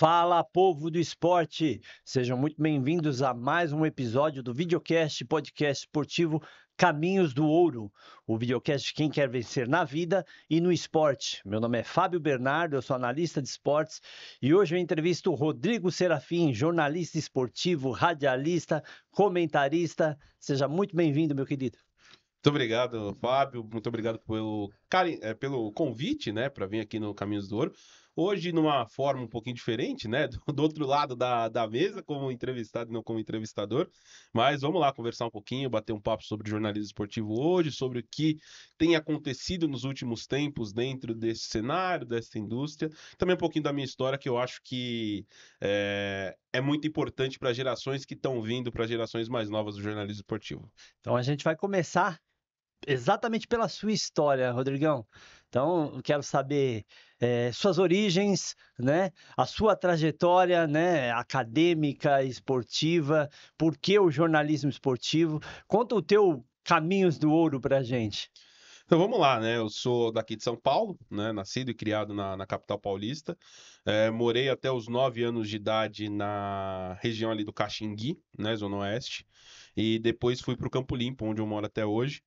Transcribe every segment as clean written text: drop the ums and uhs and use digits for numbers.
Fala, povo do esporte! Sejam muito bem-vindos a mais um episódio do videocast podcast esportivo Caminhos do Ouro. O videocast de quem quer vencer na vida e no esporte. Meu nome é Fábio Bernardo, eu sou analista de esportes e hoje eu entrevisto o Rodrigo Serafim, jornalista esportivo, radialista, comentarista. Seja muito bem-vindo, meu querido. Muito obrigado, Fábio. Muito obrigado pelo convite, né, para vir aqui no Caminhos do Ouro. Hoje, numa forma um pouquinho diferente, né, do outro lado da mesa, como entrevistado e não como entrevistador. Mas vamos lá conversar um pouquinho, bater um papo sobre jornalismo esportivo hoje, sobre o que tem acontecido nos últimos tempos dentro desse cenário, dessa indústria. Também um pouquinho da minha história, que eu acho que é muito importante para gerações que estão vindo, para gerações mais novas do jornalismo esportivo. Então a gente vai começar exatamente pela sua história, Rodrigão. Então, eu quero saber suas origens, né? A sua trajetória, né? Acadêmica, esportiva, por que o jornalismo esportivo? Conta o teu Caminhos do Ouro pra gente. Então vamos lá, né? Eu sou daqui de São Paulo, né? Nascido e criado na capital paulista. Morei até os 9 anos de idade na região ali do Caxingui, né? Zona Oeste. E depois fui para o Campo Limpo, onde eu moro até hoje.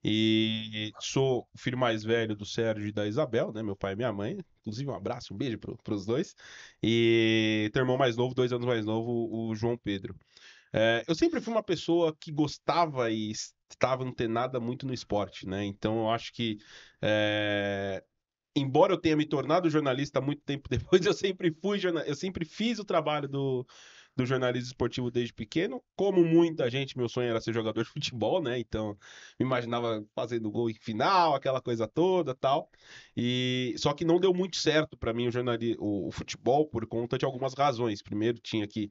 E sou o filho mais velho do Sérgio e da Isabel, né? Meu pai e minha mãe. Inclusive, um abraço, um beijo para os dois. E teu irmão mais novo, 2 anos mais novo, o João Pedro. Eu sempre fui uma pessoa que gostava e estava antenada muito no esporte, né? Então eu acho que, embora eu tenha me tornado jornalista muito tempo depois, eu sempre fiz o trabalho do jornalismo esportivo desde pequeno. Como muita gente, meu sonho era ser jogador de futebol, né? Então me imaginava fazendo gol em final, aquela coisa toda, tal. E só que não deu muito certo para mim o futebol por conta de algumas razões. Primeiro tinha que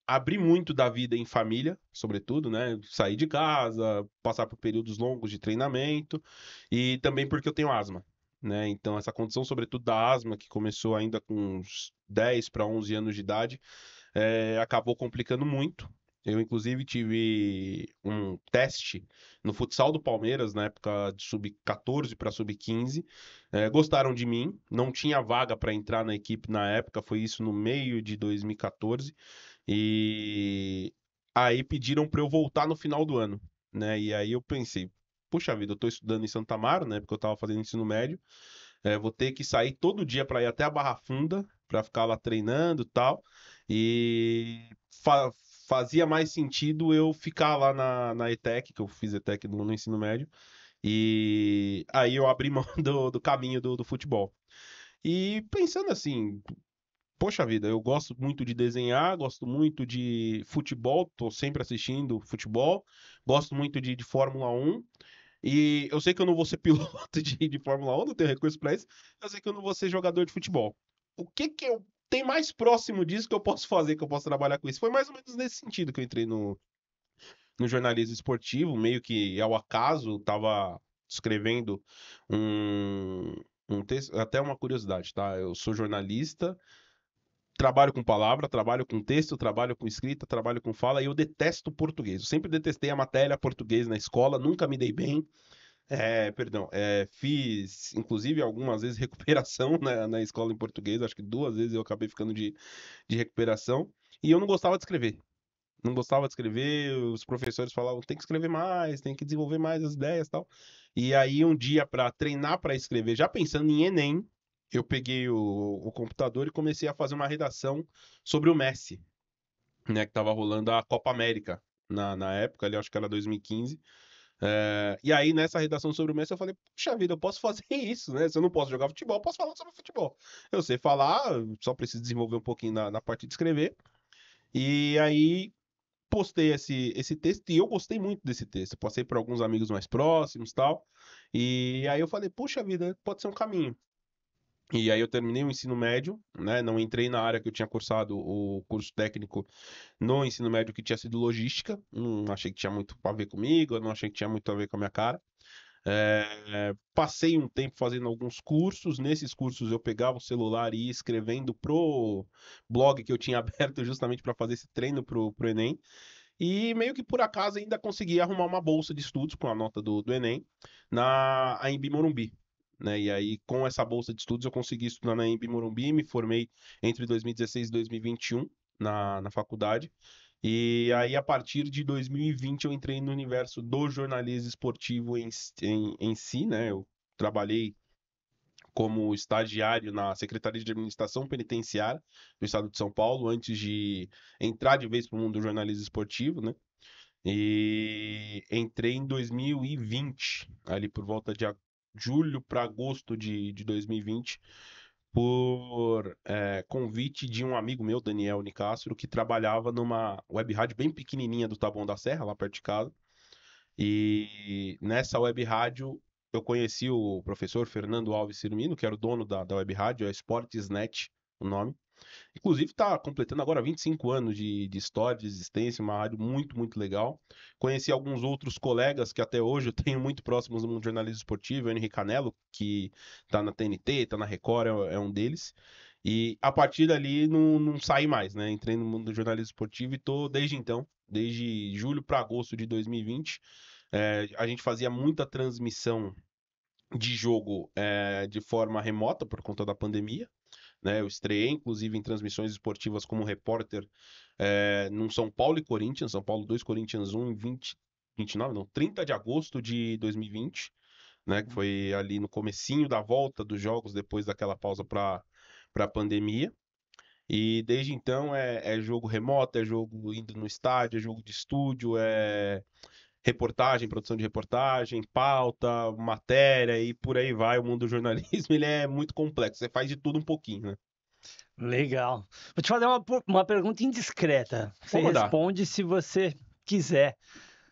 abrir muito da vida em família, sobretudo, né? Sair de casa, passar por períodos longos de treinamento e também porque eu tenho asma, né? Então essa condição, sobretudo da asma, que começou ainda com uns 10 para 11 anos de idade, acabou complicando muito. Eu, inclusive, tive um teste no futsal do Palmeiras, na época de sub-14 para sub-15. Gostaram de mim, não tinha vaga para entrar na equipe na época, foi isso no meio de 2014. E aí pediram para eu voltar no final do ano, né? E aí eu pensei, puxa vida, eu tô estudando em Santa Amaro, né? Porque eu tava fazendo ensino médio. Vou ter que sair todo dia para ir até a Barra Funda para ficar lá treinando e tal. E fazia mais sentido eu ficar lá na ETEC, que eu fiz ETEC no ensino médio. E aí eu abri mão do caminho do futebol. E pensando assim, poxa vida, eu gosto muito de desenhar, gosto muito de futebol, tô sempre assistindo futebol, gosto muito de Fórmula 1, e eu sei que eu não vou ser piloto de Fórmula 1, não tenho recurso para isso, eu sei que eu não vou ser jogador de futebol. O que que eu tem mais próximo disso que eu posso fazer, que eu posso trabalhar com isso? Foi mais ou menos nesse sentido que eu entrei no jornalismo esportivo, meio que ao acaso, estava escrevendo um, um texto, até uma curiosidade, tá? Eu sou jornalista, trabalho com palavra, trabalho com texto, trabalho com escrita, trabalho com fala e eu detesto português. Eu sempre detestei a matéria português na escola, nunca me dei bem. Perdão, fiz inclusive algumas vezes recuperação na escola em português, acho que 2 vezes eu acabei ficando de recuperação. E eu não gostava de escrever. Não gostava de escrever, os professores falavam, tem que escrever mais, tem que desenvolver mais as ideias e tal. E aí, um dia, para treinar para escrever, já pensando em Enem, eu peguei o computador e comecei a fazer uma redação sobre o Messi, né, que tava rolando a Copa América na época, ali, acho que era 2015. E aí, nessa redação sobre o Messi, eu falei, puxa vida, eu posso fazer isso, né? Se eu não posso jogar futebol, eu posso falar sobre futebol. Eu sei falar, só preciso desenvolver um pouquinho na parte de escrever. E aí, postei esse texto e eu gostei muito desse texto. Passei por alguns amigos mais próximos e tal. E aí eu falei, puxa vida, pode ser um caminho. E aí eu terminei o ensino médio, né? Não entrei na área que eu tinha cursado o curso técnico no ensino médio que tinha sido logística. Não achei que tinha muito a ver comigo, eu não achei que tinha muito a ver com a minha cara. Passei um tempo fazendo alguns cursos. Nesses cursos eu pegava o celular e ia escrevendo pro blog que eu tinha aberto justamente para fazer esse treino pro Enem. E meio que por acaso ainda consegui arrumar uma bolsa de estudos com a nota do Enem na AMB Morumbi, né? E aí, com essa bolsa de estudos, eu consegui estudar na Embi Morumbi, me formei entre 2016 e 2021 na faculdade. E aí, a partir de 2020, eu entrei no universo do jornalismo esportivo em si, né? Eu trabalhei como estagiário na Secretaria de Administração Penitenciária do Estado de São Paulo, antes de entrar de vez para o mundo do jornalismo esportivo, né? E entrei em 2020, ali por volta de julho para agosto de 2020, por convite de um amigo meu, Daniel Nicastro, que trabalhava numa web rádio bem pequenininha do Taboão da Serra, lá perto de casa. E nessa web rádio eu conheci o professor Fernando Alves Firmino, que era o dono da web rádio, é Sportsnet o nome. Inclusive está completando agora 25 anos de história, de existência, uma rádio muito, muito legal. Conheci alguns outros colegas que até hoje eu tenho muito próximos no mundo do jornalismo esportivo, o Henrique Canello, que está na TNT, está na Record, é um deles. E a partir dali não saí mais, né? Entrei no mundo do jornalismo esportivo e estou desde então, desde julho para agosto de 2020. A gente fazia muita transmissão de jogo de forma remota por conta da pandemia, né? Eu estreiei, inclusive, em transmissões esportivas como repórter num São Paulo e Corinthians, São Paulo 2, Corinthians 1, em 29, não, 30 de agosto de 2020, né? Que foi ali no comecinho da volta dos jogos, depois daquela pausa para a pandemia. E desde então é jogo remoto, é jogo indo no estádio, é jogo de estúdio, é reportagem, produção de reportagem, pauta, matéria e por aí vai. O mundo do jornalismo, ele é muito complexo. Você faz de tudo um pouquinho, né? Legal. Vou te fazer uma pergunta indiscreta. Você Vou mandar. responde se você quiser.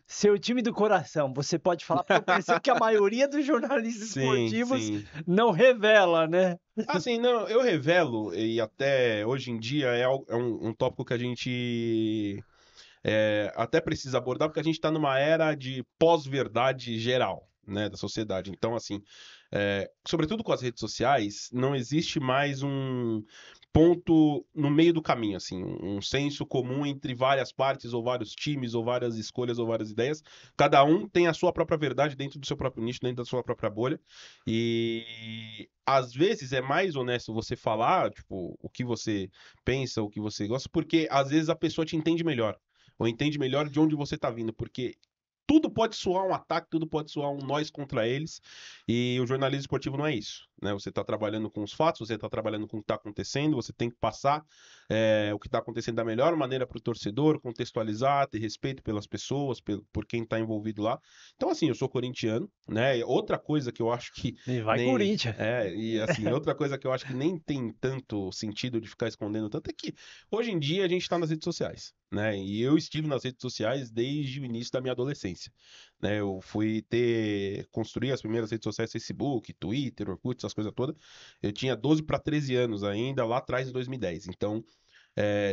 Seu time do coração, você pode falar, porque eu percebo que a maioria dos jornalistas Sim, esportivos sim. não revela, né? Assim, não, eu revelo, e até hoje em dia é um tópico que a gente até precisa abordar, porque a gente está numa era de pós-verdade geral, né, da sociedade. Então, assim, sobretudo com as redes sociais, não existe mais um ponto no meio do caminho, assim, um senso comum entre várias partes, ou vários times, ou várias escolhas, ou várias ideias. Cada um tem a sua própria verdade dentro do seu próprio nicho, dentro da sua própria bolha. E às vezes é mais honesto você falar, tipo, o que você pensa, o que você gosta, porque às vezes a pessoa te entende melhor ou entende melhor de onde você está vindo, porque tudo pode soar um ataque, tudo pode soar um nós contra eles, e o jornalismo esportivo não é isso, né? Você está trabalhando com os fatos, você está trabalhando com o que está acontecendo, você tem que passar o que está acontecendo da melhor maneira para o torcedor, contextualizar, ter respeito pelas pessoas, por quem está envolvido lá. Então, assim, eu sou corintiano, né? Outra coisa que eu acho que E vai nem Corinthians. e assim, outra coisa que eu acho que nem tem tanto sentido de ficar escondendo tanto é que hoje em dia a gente está nas redes sociais, né? E eu estive nas redes sociais desde o início da minha adolescência, né? Eu fui construir as primeiras redes sociais, Facebook, Twitter, Orkut, essas coisas todas. Eu tinha 12 para 13 anos ainda, lá atrás em 2010. Então,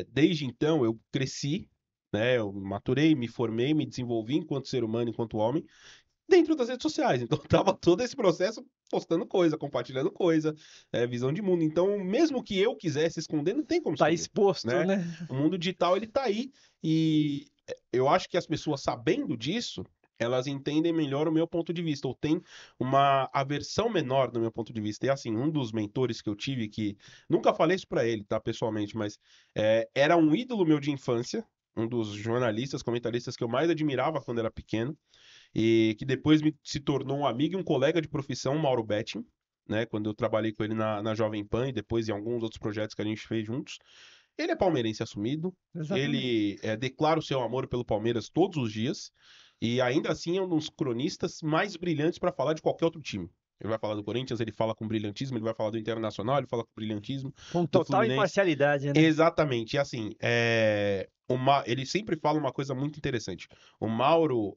desde então eu cresci, né? Eu maturei, me formei, me desenvolvi enquanto ser humano, enquanto homem, dentro das redes sociais. Então, tava todo esse processo postando coisa, compartilhando coisa, visão de mundo. Então, mesmo que eu quisesse esconder, não tem como Tá esconder, exposto, né? né? O mundo digital, ele tá aí e eu acho que as pessoas sabendo disso, elas entendem melhor o meu ponto de vista, ou tem uma aversão menor do meu ponto de vista. E assim, um dos mentores que eu tive, que nunca falei isso pra ele, tá, pessoalmente, mas era um ídolo meu de infância, um dos jornalistas, comentaristas que eu mais admirava quando era pequeno, e que depois se tornou um amigo e um colega de profissão, Mauro Betting, né? Quando eu trabalhei com ele na Jovem Pan e depois em alguns outros projetos que a gente fez juntos. Ele é palmeirense assumido, Exatamente. ele declara o seu amor pelo Palmeiras todos os dias e ainda assim é um dos cronistas mais brilhantes para falar de qualquer outro time. Ele vai falar do Corinthians, ele fala com brilhantismo, ele vai falar do Internacional, ele fala com brilhantismo, Com do total Fluminense. imparcialidade, né? Exatamente, e assim, ele sempre fala uma coisa muito interessante. O Mauro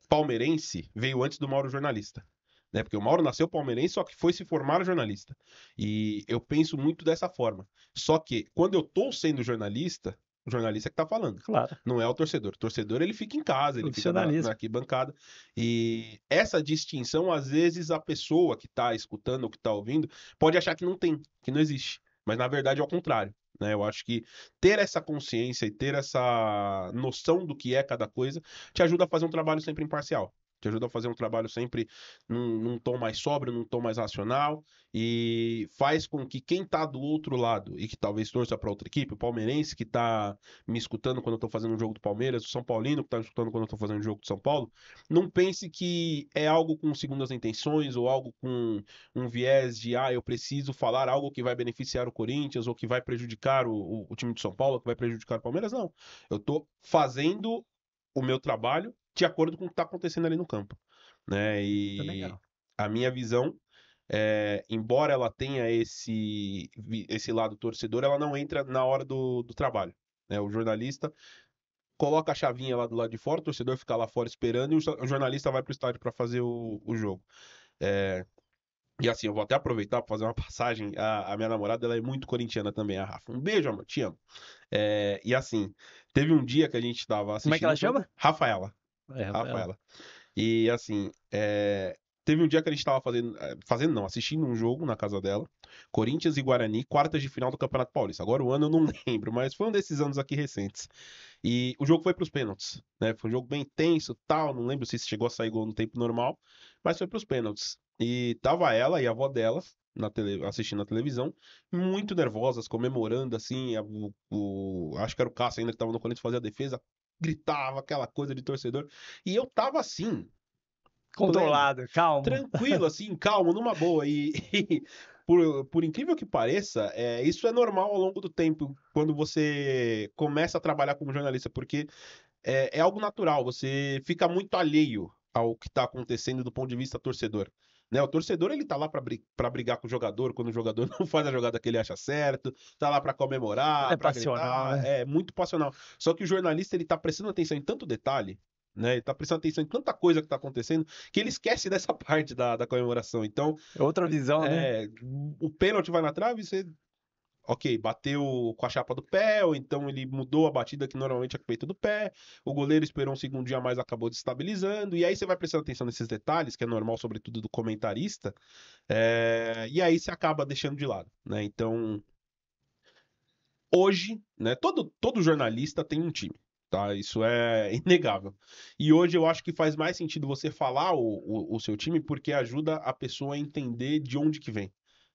palmeirense veio antes do Mauro jornalista, né? Porque o Mauro nasceu palmeirense, só que foi se formar jornalista. E eu penso muito dessa forma. Só que quando eu tô sendo jornalista, o jornalista é que tá falando. Claro. Não é o torcedor. O torcedor, ele fica em casa, ele fica na Profissionalismo. arquibancada. E essa distinção, às vezes, a pessoa que tá escutando ou que tá ouvindo pode achar que não tem, que não existe. Mas, na verdade, é o contrário. Né? Eu acho que ter essa consciência e ter essa noção do que é cada coisa te ajuda a fazer um trabalho sempre imparcial. te ajuda a fazer um trabalho sempre num tom mais sóbrio, num tom mais racional, e faz com que quem tá do outro lado e que talvez torça para outra equipe, o palmeirense que tá me escutando quando eu tô fazendo um jogo do Palmeiras, o São Paulino que tá me escutando quando eu tô fazendo um jogo do São Paulo, não pense que é algo com segundas intenções ou algo com um viés de, eu preciso falar algo que vai beneficiar o Corinthians ou que vai prejudicar o time de São Paulo, que vai prejudicar o Palmeiras, não. Eu tô fazendo o meu trabalho de acordo com o que está acontecendo ali no campo, né? Muito E legal. a minha visão, embora ela tenha esse lado torcedor, ela não entra na hora do trabalho, né? O jornalista coloca a chavinha lá do lado de fora, o torcedor fica lá fora esperando e o jornalista vai para o estádio para fazer o jogo. E assim, eu vou até aproveitar para fazer uma passagem. A minha namorada, ela é muito corintiana também, a Rafa. Um beijo, amor, te amo. E assim, teve um dia que a gente estava Como é que assistindo ela um jogo. chama? Rafaela. É, Rafaela. Rafaela. E assim, teve um dia que a gente tava fazendo não, assistindo um jogo na casa dela, Corinthians e Guarani, quartas de final do Campeonato Paulista. Agora o ano eu não lembro, mas foi um desses anos aqui recentes. E o jogo foi para os pênaltis, né? Foi um jogo bem tenso, tal, não lembro se chegou a sair gol no tempo normal, mas foi para os pênaltis. E tava ela e a avó dela assistindo a televisão, muito nervosas, comemorando assim, acho que era o Cássio ainda que tava no Corinthians fazia a defesa, gritava aquela coisa de torcedor. E eu tava assim, pleno, Controlado, calmo. tranquilo, assim, calmo, numa boa. E por incrível que pareça, isso é normal ao longo do tempo, quando você começa a trabalhar como jornalista, porque é algo natural, você fica muito alheio ao que está acontecendo do ponto de vista torcedor. Né? O torcedor ele tá lá para brigar com o jogador quando o jogador não faz a jogada que ele acha certo, tá lá para comemorar, É para passional, gritar, né? é muito passional. Só que o jornalista ele tá prestando atenção em tanto detalhe, né? Ele tá prestando atenção em tanta coisa que tá acontecendo que ele esquece dessa parte da comemoração. Então, É outra visão, né? o pênalti vai na trave, você ok, bateu com a chapa do pé, ou então ele mudou a batida que normalmente é feita do pé, o goleiro esperou um segundo a mais, acabou desestabilizando, e aí você vai prestando atenção nesses detalhes, que é normal, sobretudo do comentarista, e aí você acaba deixando de lado, né? Então, hoje, né, todo jornalista tem um time. Tá, isso é inegável. E hoje eu acho que faz mais sentido você falar o seu time porque ajuda a pessoa a entender de onde que vem,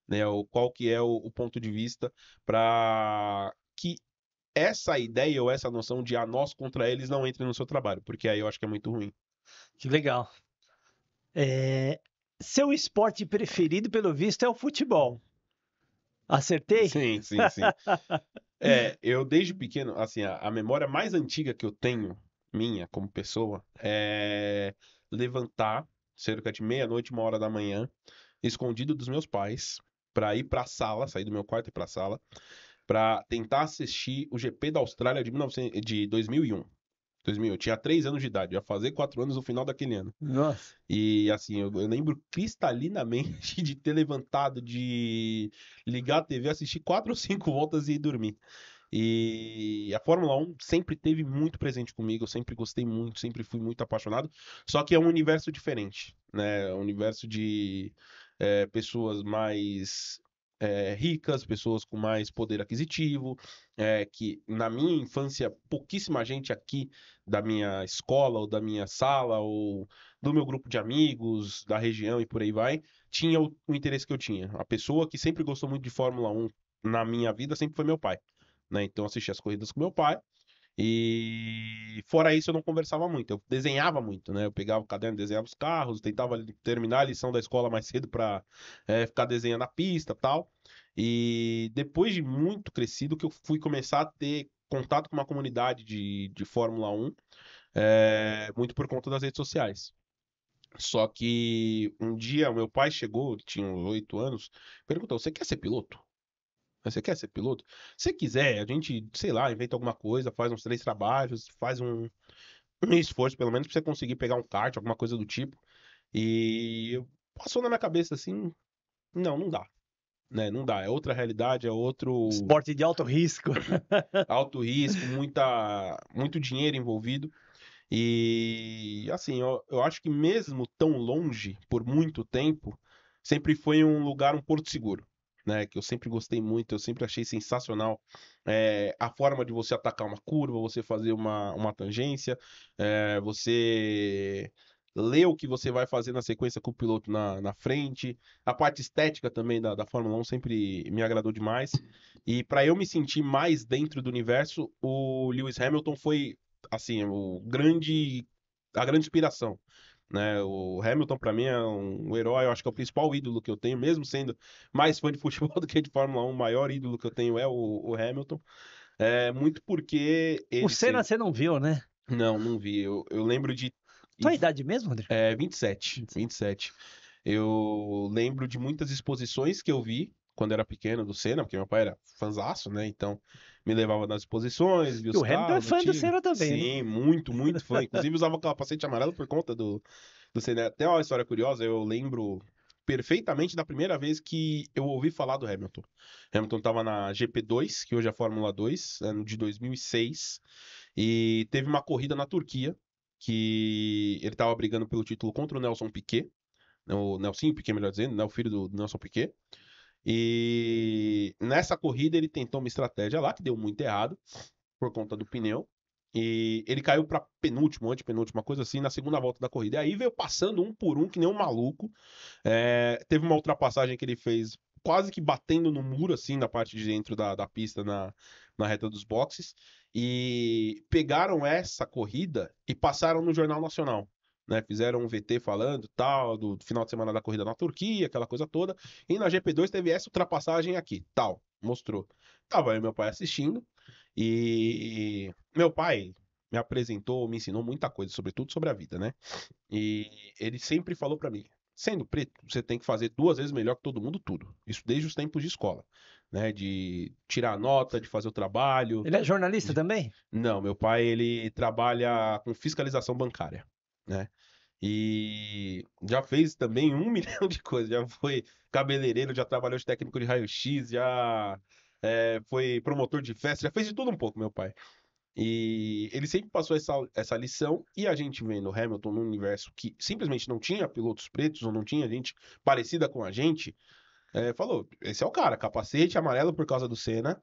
né? Qual que é o ponto de vista para que essa ideia ou essa noção de nós contra eles não entre no seu trabalho, porque aí eu acho que é muito ruim. Que legal. É, Seu esporte preferido, pelo visto, é o futebol. Acertei? Sim, sim, sim. Eu desde pequeno, assim, a memória mais antiga que eu tenho, minha, como pessoa, é levantar cerca de meia-noite, 1 hora da manhã, escondido dos meus pais, para ir para a sala, sair do meu quarto e ir para a sala, para tentar assistir o GP da Austrália de 2001. 2000, eu tinha 3 anos de idade, ia fazer 4 anos no final daquele ano. Nossa. E assim, eu lembro cristalinamente de ter levantado, de ligar a TV, assistir 4 ou 5 voltas e ir dormir. E a Fórmula 1 sempre teve muito presente comigo, eu sempre gostei muito, sempre fui muito apaixonado. Só que é um universo diferente, né? É um universo de pessoas mais ricas, pessoas com mais poder aquisitivo, que na minha infância pouquíssima gente aqui da minha escola ou da minha sala ou do meu grupo de amigos, da região e por aí vai, tinha o interesse que eu tinha. A pessoa que sempre gostou muito de Fórmula 1 na minha vida sempre foi meu pai, né? Então eu assistia as corridas com meu pai. E fora isso eu não conversava muito, eu desenhava muito, né? Eu pegava o caderno, desenhava os carros, tentava terminar a lição da escola mais cedo para ficar desenhando a pista, tal. E depois de muito crescido que eu fui começar a ter contato com uma comunidade de Fórmula 1, muito por conta das redes sociais. Só que um dia o meu pai chegou, ele tinha uns 8 anos, perguntou: Você quer ser piloto? Você quer ser piloto? Se quiser, a gente, sei lá, inventa alguma coisa, faz uns 3 trabalhos, faz um esforço, pelo menos, pra você conseguir pegar um kart, alguma coisa do tipo. E passou na minha cabeça assim: não, não dá. Né? Não dá. É outra realidade, é outro Esporte de alto risco. alto risco, muito dinheiro envolvido. E assim, eu acho que mesmo tão longe, por muito tempo, sempre foi um lugar, um porto seguro, né? Que eu sempre gostei muito, eu sempre achei sensacional a forma de você atacar uma curva, você fazer uma tangência, você ler o que você vai fazer na sequência com o piloto na frente. A parte estética também da Fórmula 1 sempre me agradou demais. E para eu me sentir mais dentro do universo, o Lewis Hamilton foi, assim, a grande inspiração. Né? O Hamilton, para mim, é um herói, eu acho que é o principal ídolo que eu tenho, mesmo sendo mais fã de futebol do que de Fórmula 1, o maior ídolo que eu tenho é o Hamilton. É muito porque O ele Senna sempre. você não viu, né? Não, não vi. Eu lembro de. Tua idade mesmo, Rodrigo? 27, 27. Eu lembro de muitas exposições que eu vi quando era pequeno do Senna, porque meu pai era fãzaço, né? Então me levava nas exposições, via E os o Hamilton é carros fã do antigos. Senna também, né? Sim, muito, muito fã. Inclusive usava capacete amarelo por conta do Senna. Até uma história curiosa, eu lembro perfeitamente da primeira vez que eu ouvi falar do Hamilton. Hamilton estava na GP2, que hoje é a Fórmula 2, ano de 2006, e teve uma corrida na Turquia, que ele estava brigando pelo título contra o Nelson Piquet, o Nelsinho Piquet, melhor dizendo, né, o filho do Nelson Piquet. E nessa corrida ele tentou uma estratégia lá que deu muito errado por conta do pneu. E ele caiu para penúltimo, antepenúltima, coisa assim, na segunda volta da corrida. E aí veio passando um por um, que nem um maluco. Teve uma ultrapassagem que ele fez quase que batendo no muro, assim, na parte de dentro da pista, na reta dos boxes. E pegaram essa corrida e passaram no Jornal Nacional. Né, fizeram um VT falando tal, do final de semana da corrida na Turquia, aquela coisa toda. E na GP2 teve essa ultrapassagem aqui, tal, mostrou. Tava aí meu pai assistindo. E meu pai me apresentou, me ensinou muita coisa, sobretudo sobre a vida, né? E ele sempre falou pra mim, sendo preto, você tem que fazer 2 vezes melhor que todo mundo tudo. Isso desde os tempos de escola, né? De tirar nota, de fazer o trabalho. Ele é jornalista de- também? Não, meu pai, ele trabalha com fiscalização bancária, né? E já fez também 1 milhão de coisas. Já foi cabeleireiro, já trabalhou de técnico de raio-x, já foi promotor de festa, já fez de tudo um pouco, meu pai. E ele sempre passou essa lição, e a gente vendo o Hamilton num universo que simplesmente não tinha pilotos pretos, ou não tinha gente parecida com a gente, falou: esse é o cara, capacete amarelo por causa do Senna,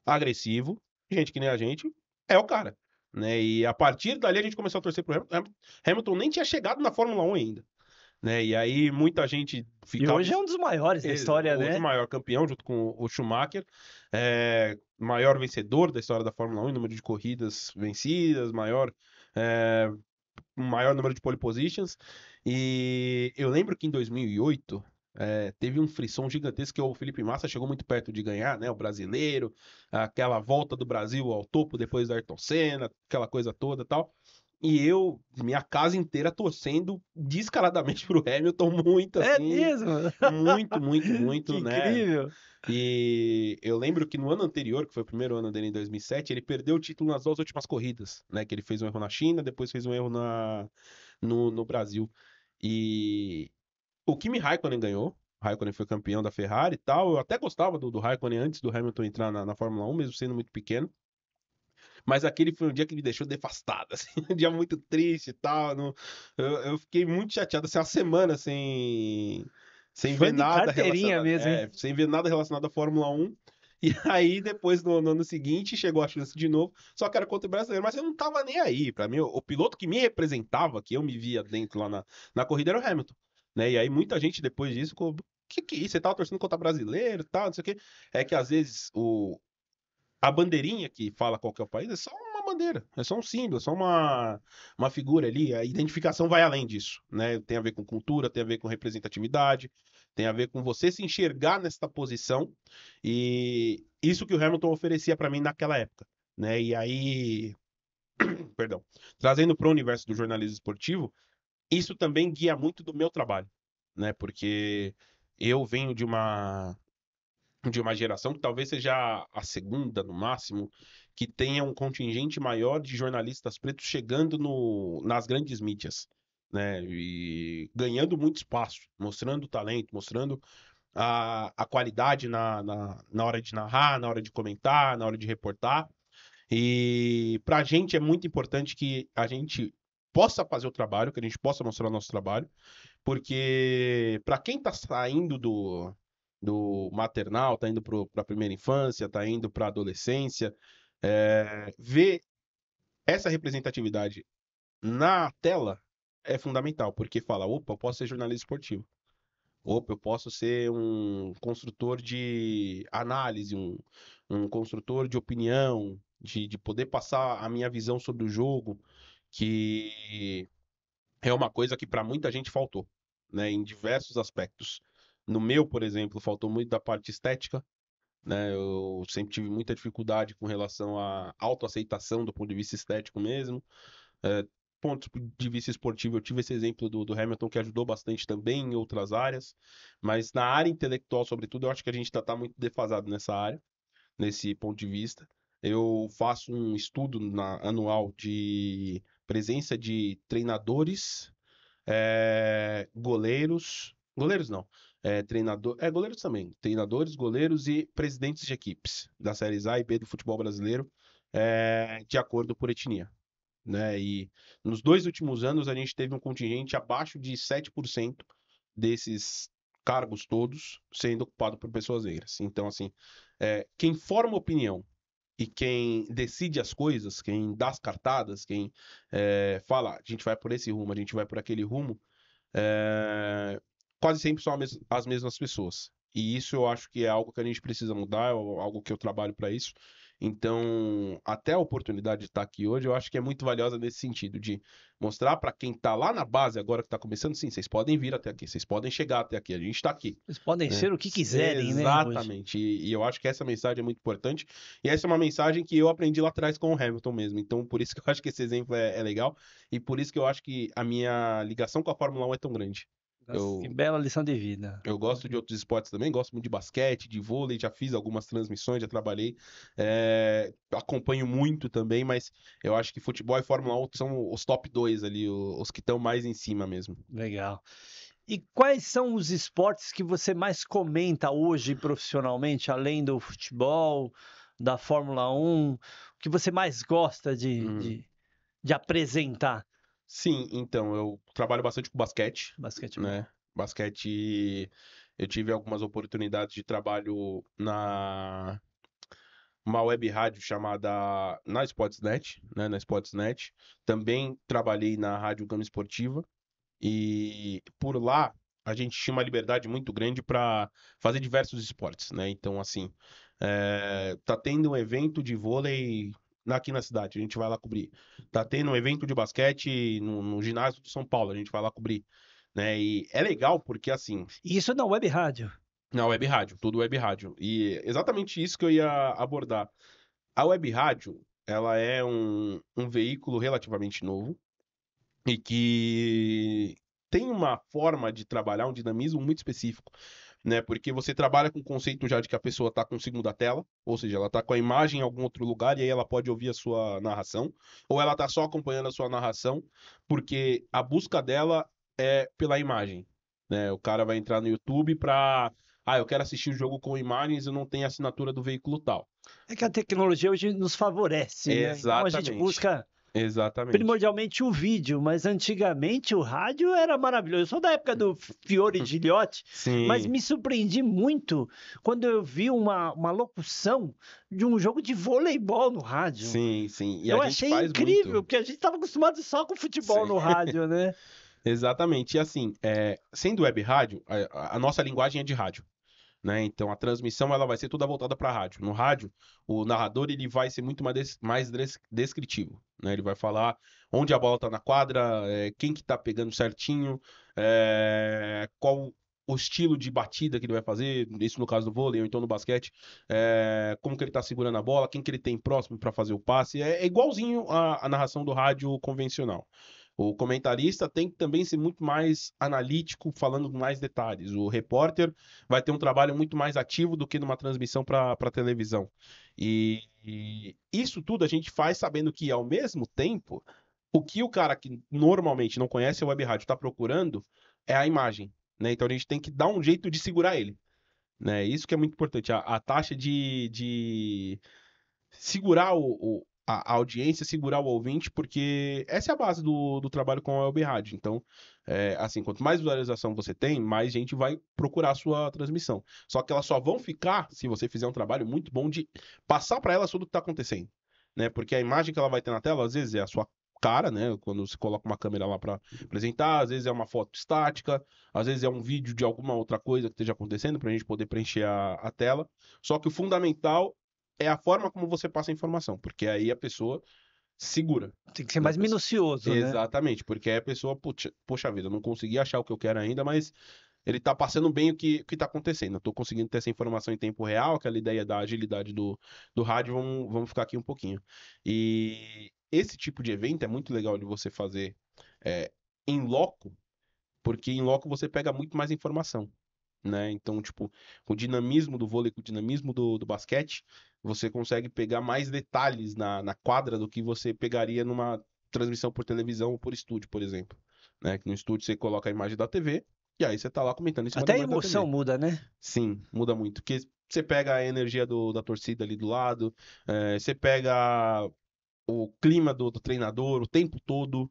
agressivo, gente que nem a gente, é o cara. Né? E a partir dali a gente começou a torcer pro Hamilton. Hamilton nem tinha chegado na Fórmula 1 ainda. Né? E aí muita gente E ficava. hoje é um dos maiores da história, Hoje o né? maior campeão, junto com o Schumacher, maior vencedor da história da Fórmula 1, em número de corridas vencidas, é, maior número de pole positions. E eu lembro que em 2008 teve um frisson gigantesco que o Felipe Massa chegou muito perto de ganhar, né? O brasileiro, aquela volta do Brasil ao topo depois do Ayrton Senna, aquela coisa toda e tal. E eu, minha casa inteira torcendo descaradamente pro Hamilton, muito É assim, mesmo? muito, muito, Que muito, né? incrível! E eu lembro que no ano anterior, que foi o primeiro ano dele em 2007, ele perdeu o título nas 2 últimas corridas, né? Que ele fez um erro na China, depois fez um erro no Brasil. E o Kimi Raikkonen ganhou. O Raikkonen foi campeão da Ferrari e tal. Eu até gostava do Raikkonen antes do Hamilton entrar na Fórmula 1, mesmo sendo muito pequeno. Mas aquele foi um dia que me deixou devastado, assim, um dia muito triste e tal. Eu fiquei muito chateado, assim, uma semana sem Fã ver de nada carteirinha relacionado, mesmo, hein? sem ver nada relacionado à Fórmula 1. E aí, depois, no ano seguinte, chegou a chance de novo, só que era contra o brasileiro, mas eu não tava nem aí. Pra mim, o piloto que me representava, que eu me via dentro lá na corrida, era o Hamilton. Né? E aí, muita gente depois disso, que é isso? Você tava torcendo contra brasileiro e tal, não sei o quê. É que às vezes a bandeirinha que fala qual que é o país é só uma bandeira, é só um símbolo, é só uma figura ali. A identificação vai além disso, né? Tem a ver com cultura, tem a ver com representatividade, tem a ver com você se enxergar nesta posição. E isso que o Hamilton oferecia para mim naquela época, né? E aí, perdão, trazendo para o universo do jornalismo esportivo, isso também guia muito do meu trabalho, né? Porque eu venho de uma geração que talvez seja a segunda, no máximo, que tenha um contingente maior de jornalistas pretos chegando nas grandes mídias, né? E ganhando muito espaço, mostrando talento, mostrando a qualidade na hora de narrar, na hora de comentar, na hora de reportar. E para a gente é muito importante que a gente possa fazer o trabalho, que a gente possa mostrar o nosso trabalho, porque para quem está saindo do maternal, está indo para a primeira infância, está indo para a adolescência, ver essa representatividade na tela é fundamental, porque fala, opa, eu posso ser jornalista esportivo. Opa, eu posso ser um construtor de análise, um construtor de opinião, de poder passar a minha visão sobre o jogo, que é uma coisa que para muita gente faltou, né, em diversos aspectos. No meu, por exemplo, faltou muito da parte estética, né? Eu sempre tive muita dificuldade com relação à autoaceitação do ponto de vista estético mesmo. É, ponto de vista esportivo, eu tive esse exemplo do Hamilton que ajudou bastante também em outras áreas, mas na área intelectual, sobretudo, eu acho que a gente está muito defasado nessa área, nesse ponto de vista. Eu faço um estudo anual de presença de treinadores, goleiros não, goleiros também, treinadores, goleiros e presidentes de equipes das séries A e B do futebol brasileiro, de acordo por etnia, né? E nos 2 últimos anos a gente teve um contingente abaixo de 7% desses cargos todos sendo ocupado por pessoas negras. Então, assim, quem forma opinião e quem decide as coisas, quem dá as cartadas, quem fala, a gente vai por esse rumo, a gente vai por aquele rumo, quase sempre são as mesmas pessoas. E isso eu acho que é algo que a gente precisa mudar, é algo que eu trabalho para isso. Então, até a oportunidade de estar aqui hoje, eu acho que é muito valiosa nesse sentido, de mostrar para quem está lá na base agora que está começando, sim, vocês podem vir até aqui, vocês podem chegar até aqui, a gente está aqui. Eles podem Né? ser o que quiserem, né, hoje. Exatamente. E eu acho que essa mensagem é muito importante. E essa é uma mensagem que eu aprendi lá atrás com o Hamilton mesmo. Então, por isso que eu acho que esse exemplo é legal. E por isso que eu acho que a minha ligação com a Fórmula 1 é tão grande. Nossa, que Eu, bela lição de vida. eu gosto de outros esportes também, gosto muito de basquete, de vôlei, já fiz algumas transmissões, já trabalhei. Acompanho muito também, mas eu acho que futebol e Fórmula 1 são os top 2 ali, os que estão mais em cima mesmo. Legal. E quais são os esportes que você mais comenta hoje profissionalmente, além do futebol, da Fórmula 1? O que você mais gosta de apresentar? Sim, então, eu trabalho bastante com basquete, Basquetebol. né? Basquete, eu tive algumas oportunidades de trabalho na uma web rádio chamada na Sportsnet, né? Na Sportsnet. Também trabalhei na Rádio Gama Esportiva e por lá a gente tinha uma liberdade muito grande para fazer diversos esportes, né? Então, assim, tá tendo um evento de vôlei aqui na cidade, a gente vai lá cobrir. Tá tendo um evento de basquete no ginásio de São Paulo, a gente vai lá cobrir, né? E é legal porque, assim, E isso na web rádio. na web rádio, tudo web rádio. E exatamente isso que eu ia abordar. A web rádio, ela é um veículo relativamente novo e que tem uma forma de trabalhar, um dinamismo muito específico, né? Porque você trabalha com o conceito já de que a pessoa está com o segundo da tela, ou seja, ela está com a imagem em algum outro lugar e aí ela pode ouvir a sua narração, ou ela está só acompanhando a sua narração, porque a busca dela é pela imagem, né? O cara vai entrar no YouTube para eu quero assistir o jogo com imagens, eu não tenho assinatura do veículo tal. É que a tecnologia hoje nos favorece, né? Então a gente Exatamente. busca Exatamente. primordialmente o vídeo, mas antigamente o rádio era maravilhoso. Eu sou da época do Fiore e Giliotti, mas Sim, me surpreendi muito quando eu vi uma locução de um jogo de voleibol no rádio. sim, sim. E a Eu gente achei faz incrível, muito. porque a gente estava acostumado só com futebol Sim. no rádio, né? Exatamente. E assim, sendo web rádio, a nossa linguagem é de rádio, né? Então a transmissão ela vai ser toda voltada para rádio. No rádio, o narrador ele vai ser muito mais descritivo, né? Ele vai falar onde a bola tá na quadra, quem que tá pegando certinho, qual o estilo de batida que ele vai fazer, isso no caso do vôlei ou então no basquete, como que ele tá segurando a bola, quem que ele tem próximo para fazer o passe, é igualzinho a narração do rádio convencional. O comentarista tem que também ser muito mais analítico, falando com mais detalhes. O repórter vai ter um trabalho muito mais ativo do que numa transmissão para televisão. E isso tudo a gente faz sabendo que, ao mesmo tempo, o que o cara que normalmente não conhece a web rádio está procurando é a imagem. Né? Então a gente tem que dar um jeito de segurar ele. Né? Isso que é muito importante. A taxa de segurar a audiência, segurar o ouvinte, porque essa é a base do trabalho com a web rádio. Então, assim, quanto mais visualização você tem, mais gente vai procurar a sua transmissão. Só que elas só vão ficar se você fizer um trabalho muito bom de passar para elas tudo o que está acontecendo. Né? Porque a imagem que ela vai ter na tela, às vezes, é a sua cara, né? Quando você coloca uma câmera lá para apresentar, às vezes é uma foto estática, às vezes é um vídeo de alguma outra coisa que esteja acontecendo para a gente poder preencher a tela. Só que o fundamental é a forma como você passa a informação, porque aí a pessoa segura. Tem que ser Né? mais minucioso, né? Exatamente, porque aí a pessoa, poxa vida, eu não consegui achar o que eu quero ainda, mas ele tá passando bem o que tá acontecendo. Eu tô conseguindo ter essa informação em tempo real, aquela ideia da agilidade do rádio, vamos ficar aqui um pouquinho. E esse tipo de evento é muito legal de você fazer é, em loco, porque em loco você pega muito mais informação. Né? Então, tipo, com o dinamismo do vôlei, com o dinamismo do basquete, você consegue pegar mais detalhes na quadra do que você pegaria numa transmissão por televisão ou por estúdio, por exemplo. Né? Que no estúdio você coloca a imagem da TV e aí você tá lá comentando em cima Até da a imagem da emoção TV. muda, né? Sim, muda muito. Porque você pega a energia da torcida ali do lado, você pega o clima do treinador o tempo todo,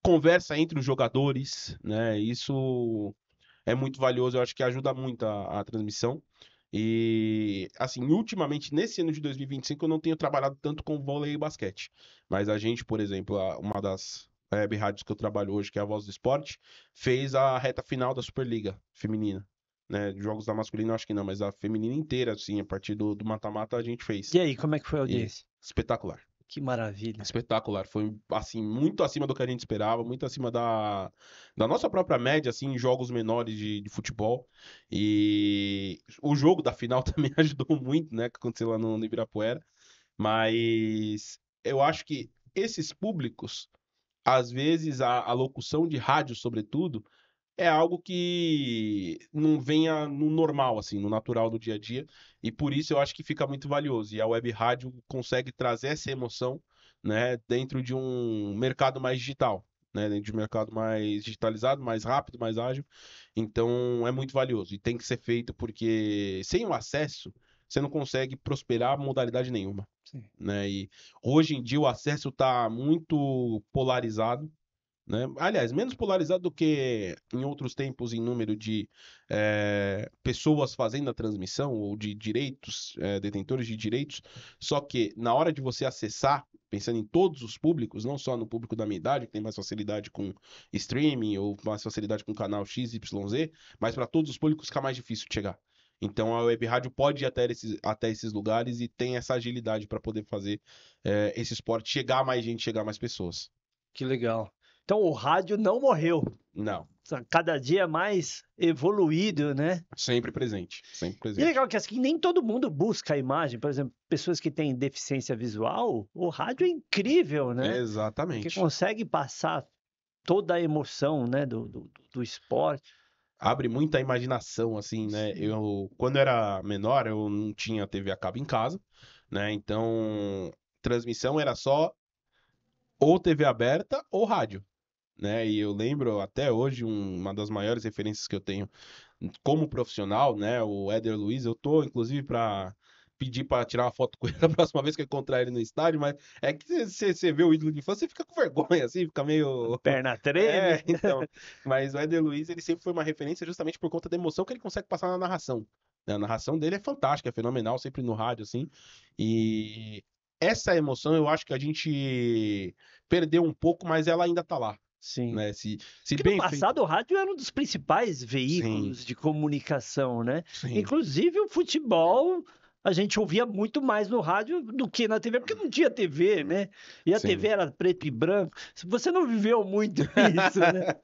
conversa entre os jogadores, né? Isso é muito valioso, eu acho que ajuda muito a transmissão. E, assim, ultimamente, nesse ano de 2025, eu não tenho trabalhado tanto com vôlei e basquete. Mas a gente, por exemplo, uma das web rádios que eu trabalho hoje, que é a Voz do Esporte, fez a reta final da Superliga feminina. Né? Jogos da masculina, eu acho que não, mas a feminina inteira, assim, a partir do mata-mata, a gente fez. E aí, como é que foi a E audiência? espetacular. Que maravilha. Espetacular, foi assim muito acima do que a gente esperava, muito acima da nossa própria média assim em jogos menores de futebol. E o jogo da final também ajudou muito, né, que aconteceu lá no Ibirapuera, mas eu acho que esses públicos, às vezes a locução de rádio, sobretudo, é algo que não venha no normal, assim, no natural do dia a dia, e por isso eu acho que fica muito valioso. E a web rádio consegue trazer essa emoção, né, dentro de um mercado mais digital, né, dentro de um mercado mais digitalizado, mais rápido, mais ágil. Então é muito valioso e tem que ser feito porque sem o acesso você não consegue prosperar modalidade nenhuma, Sim. né? E hoje em dia o acesso está muito polarizado, né? Aliás, menos polarizado do que em outros tempos em número de pessoas fazendo a transmissão ou de direitos, detentores de direitos. Só que na hora de você acessar, pensando em todos os públicos, não só no público da minha idade, que tem mais facilidade com streaming ou mais facilidade com o canal XYZ, mas para todos os públicos fica mais difícil de chegar. Então a web rádio pode ir até esses lugares e tem essa agilidade para poder fazer esse esporte chegar a mais gente, chegar a mais pessoas. Que legal. Então o rádio não morreu. Não. Cada dia mais evoluído, né? Sempre presente, sempre E presente. legal que assim, nem todo mundo busca a imagem. Por exemplo, pessoas que têm deficiência visual, o rádio é incrível, né? Porque Exatamente. consegue passar toda a emoção, né, do esporte. Abre muita imaginação, assim, né? Sim. Eu, quando era menor, eu não tinha TV a cabo em casa, né? Então, transmissão era só ou TV aberta ou rádio, né? E eu lembro até hoje uma das maiores referências que eu tenho como profissional, né? O Éder Luiz, eu tô inclusive para pedir para tirar uma foto com ele da próxima vez que eu encontrar ele no estádio, mas é que você vê o ídolo de infância, você fica com vergonha, assim, fica meio. Perna treme. É, então. Mas o Éder Luiz, ele sempre foi uma referência justamente por conta da emoção que ele consegue passar na narração. Né? A narração dele é fantástica, é fenomenal, sempre no rádio, assim. E essa emoção eu acho que a gente perdeu um pouco, mas ela ainda tá lá. Sim. Né? Se Porque no bem feito. passado o rádio era um dos principais Sim, veículos de comunicação, né? sim, Inclusive o futebol, a gente ouvia muito mais no rádio do que na TV, porque não tinha TV, né? E a TV sim. era preto e branco. Você não viveu muito isso, né?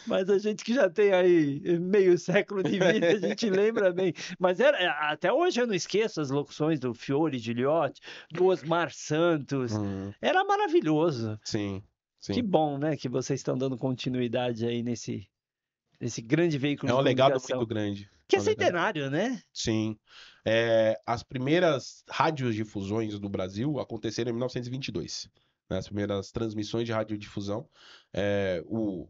Mas a gente que já tem aí meio século de vida, a gente lembra bem. Mas até hoje eu não esqueço as locuções do Fiore Giliotti, do Osmar Santos. Hum, Era maravilhoso. sim, Que sim. bom, né, que vocês estão dando continuidade aí nesse grande veículo É de um legado muito comunicação, grande. que É é um legado. centenário, né? Sim. As primeiras radiodifusões do Brasil aconteceram em 1922. Né? As primeiras transmissões de radiodifusão. O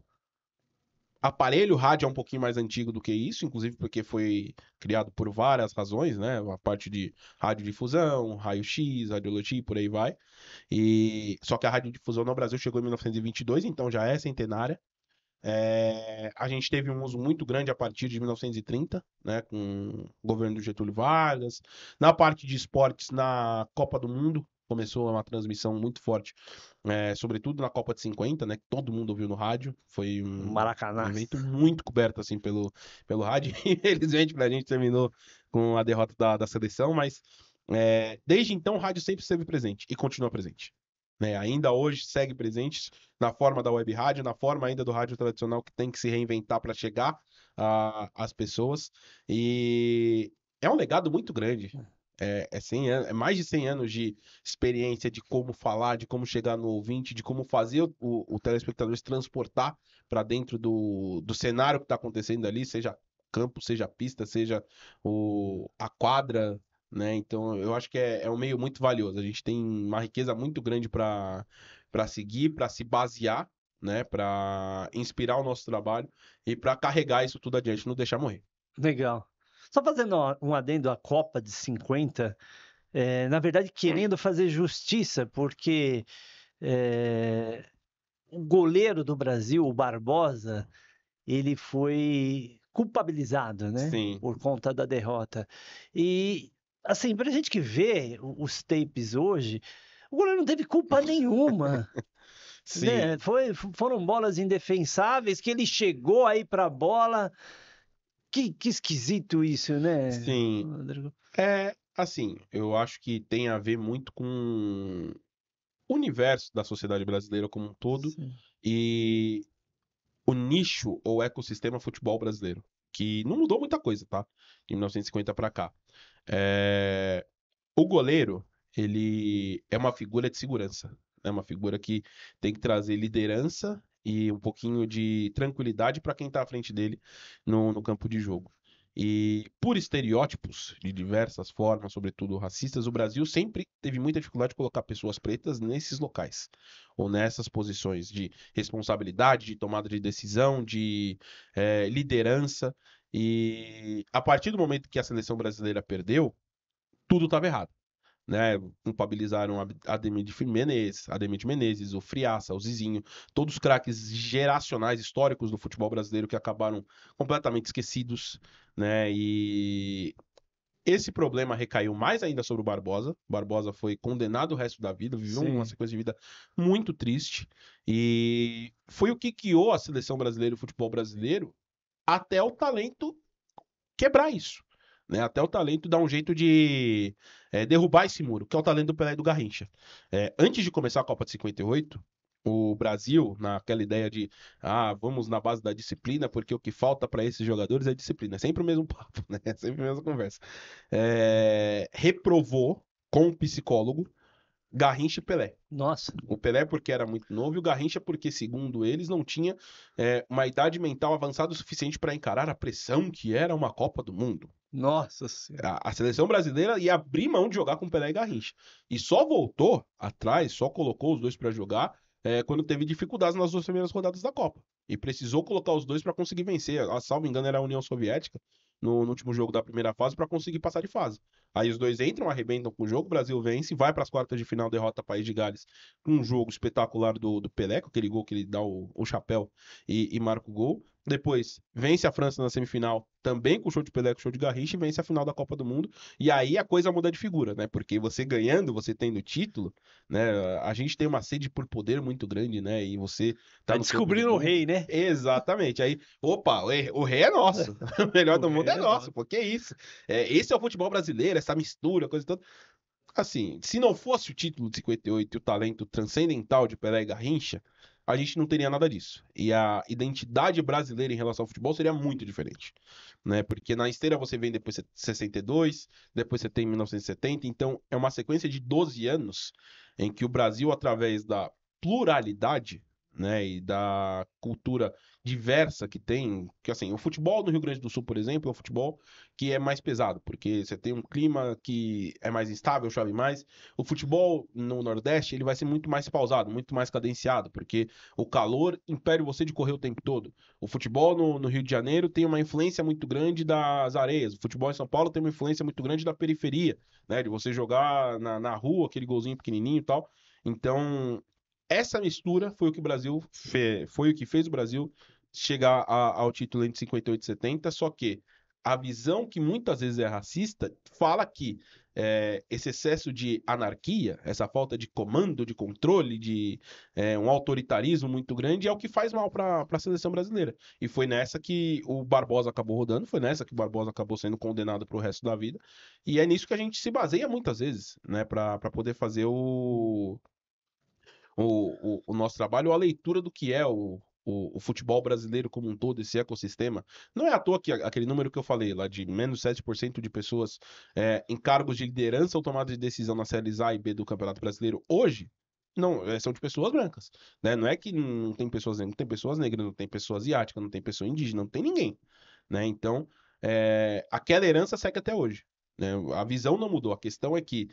aparelho rádio é um pouquinho mais antigo do que isso, inclusive porque foi criado por várias razões, né? A parte de radiodifusão, raio-x, radiologia, por aí vai. Só que a radiodifusão no Brasil chegou em 1922, então já é centenária. A gente teve um uso muito grande a partir de 1930, né, com o governo do Getúlio Vargas. Na parte de esportes, na Copa do Mundo, começou uma transmissão muito forte, sobretudo na Copa de 50, né, que todo mundo ouviu no rádio. Foi um Maracanã. evento muito coberto assim pelo rádio. Infelizmente, pra gente terminou com a derrota da seleção, mas desde então o rádio sempre esteve presente e continua presente. Né? Ainda hoje segue presente na forma da web rádio, na forma ainda do rádio tradicional que tem que se reinventar para chegar às pessoas. E é um legado muito grande. É 100 anos, é mais de 100 anos de experiência de como falar, de como chegar no ouvinte, de como fazer o telespectador se transportar para dentro do cenário que está acontecendo ali, seja campo, seja pista, seja a quadra, né? Então eu acho que é um meio muito valioso. A gente tem uma riqueza muito grande para seguir, para se basear, né? Para inspirar o nosso trabalho e para carregar isso tudo adiante, não deixar morrer. Legal. Só fazendo um adendo à Copa de 50, na verdade querendo fazer justiça, porque o goleiro do Brasil, o Barbosa, ele foi culpabilizado, né? Sim, Por conta da derrota. E, assim, pra gente que vê os tapes hoje, o goleiro não teve culpa nenhuma, né? sim. Foram bolas indefensáveis que ele chegou aí pra bola. Que esquisito isso, né, Sim, Rodrigo? assim, eu acho que tem a ver muito com o universo da sociedade brasileira como um todo Sim. e o nicho ou ecossistema futebol brasileiro, que não mudou muita coisa, tá? De 1950 para cá. É, O goleiro, ele é uma figura de segurança, é uma figura que tem que trazer liderança e um pouquinho de tranquilidade para quem está à frente dele no campo de jogo. E por estereótipos de diversas formas, sobretudo racistas, o Brasil sempre teve muita dificuldade de colocar pessoas pretas nesses locais ou nessas posições de responsabilidade, de tomada de decisão, de liderança. E a partir do momento que a seleção brasileira perdeu, tudo estava errado, né? Culpabilizaram Ademir de Menezes, o Friaça, o Zizinho, todos os craques geracionais históricos do futebol brasileiro que acabaram completamente esquecidos, né? E esse problema recaiu mais ainda sobre o Barbosa. O Barbosa foi condenado o resto da vida, viveu uma Sim. sequência de vida muito triste e foi o que guiou a seleção brasileira e o futebol brasileiro até o talento quebrar isso. Né? Até o talento dar um jeito de derrubar esse muro, que é o talento do Pelé e do Garrincha. Antes de começar a Copa de 58, o Brasil, naquela ideia de vamos na base da disciplina, porque o que falta para esses jogadores é disciplina. É sempre o mesmo papo, né? É sempre a mesma conversa. Reprovou com o psicólogo Garrincha e Pelé. Nossa, O Pelé porque era muito novo e o Garrincha porque, segundo eles, não tinha uma idade mental avançada o suficiente para encarar a pressão que era uma Copa do Mundo. nossa senhora. A seleção brasileira ia abrir mão de jogar com Pelé e Garrincha. E só voltou atrás, só colocou os dois para jogar quando teve dificuldades nas duas primeiras rodadas da Copa. E precisou colocar os dois para conseguir vencer. Salvo engano, era a União Soviética no último jogo da primeira fase para conseguir passar de fase. Aí os dois entram, arrebentam com o jogo, o Brasil vence, vai para as quartas de final, derrota o País de Gales com um jogo espetacular do Pelé, com aquele gol que ele dá o chapéu e marca o gol. Depois vence a França na semifinal, também com o show de Pelé, com o show de Garrincha, e vence a final da Copa do Mundo. E aí a coisa muda de figura, né? Porque você ganhando, você tendo título, né? A gente tem uma sede por poder muito grande, né? E você Tá tá no topo do descobrindo o mundo. rei, né? Exatamente. Aí, opa, o rei é nosso. O melhor O do mundo rei é é nosso. nosso. Pô, que isso? Esse é o futebol brasileiro, essa mistura, coisa toda. Assim, se não fosse o título de 58 e o talento transcendental de Pelé e Garrincha, a gente não teria nada disso. E a identidade brasileira em relação ao futebol seria muito diferente, né? Porque na esteira você vem depois 62, depois você tem 1970, então é uma sequência de 12 anos em que o Brasil, através da pluralidade, né, e da cultura diversa que tem, que assim, o futebol no Rio Grande do Sul, por exemplo, é um futebol que é mais pesado, porque você tem um clima que é mais instável, chove mais. O futebol no Nordeste, ele vai ser muito mais pausado, muito mais cadenciado, porque o calor impede você de correr o tempo todo. O futebol no Rio de Janeiro tem uma influência muito grande das areias. O futebol em São Paulo tem uma influência muito grande da periferia, né? De você jogar na rua, aquele golzinho pequenininho e tal. Então, essa mistura foi o que o Brasil foi o que fez o Brasil chegar ao título entre 58 e 70, só que a visão que muitas vezes é racista fala que esse excesso de anarquia, essa falta de comando, de controle, de um autoritarismo muito grande é o que faz mal para a seleção brasileira. E foi nessa que o Barbosa acabou rodando, foi nessa que o Barbosa acabou sendo condenado para o resto da vida. E é nisso que a gente se baseia muitas vezes, né, para poder fazer o nosso trabalho, a leitura do que é o futebol brasileiro como um todo, esse ecossistema. Não é à toa que aquele número que eu falei, lá de menos 7% de pessoas em cargos de liderança ou tomada de decisão nas séries A e B do Campeonato Brasileiro hoje, não, são de pessoas brancas, né? Não é que não tem pessoas negras, não tem pessoas negras, não tem pessoa asiática, não tem pessoa indígena, não tem ninguém, né? Então, aquela herança segue até hoje, né? A visão não mudou, a questão é que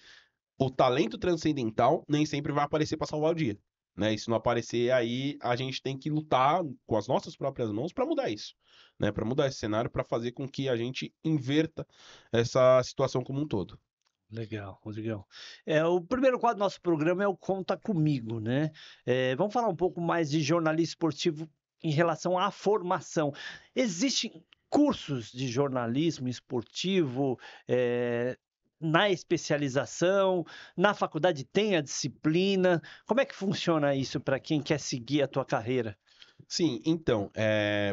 o talento transcendental nem sempre vai aparecer para salvar o dia. Né? E se não aparecer, aí a gente tem que lutar com as nossas próprias mãos para mudar isso. Né? Para mudar esse cenário, para fazer com que a gente inverta essa situação como um todo. Legal, legal. O primeiro quadro do nosso programa é o Conta Comigo, né? Vamos falar um pouco mais de jornalismo esportivo em relação à formação. Existem cursos de jornalismo esportivo na especialização? Na faculdade tem a disciplina? Como é que funciona isso para quem quer seguir a tua carreira? Sim, então,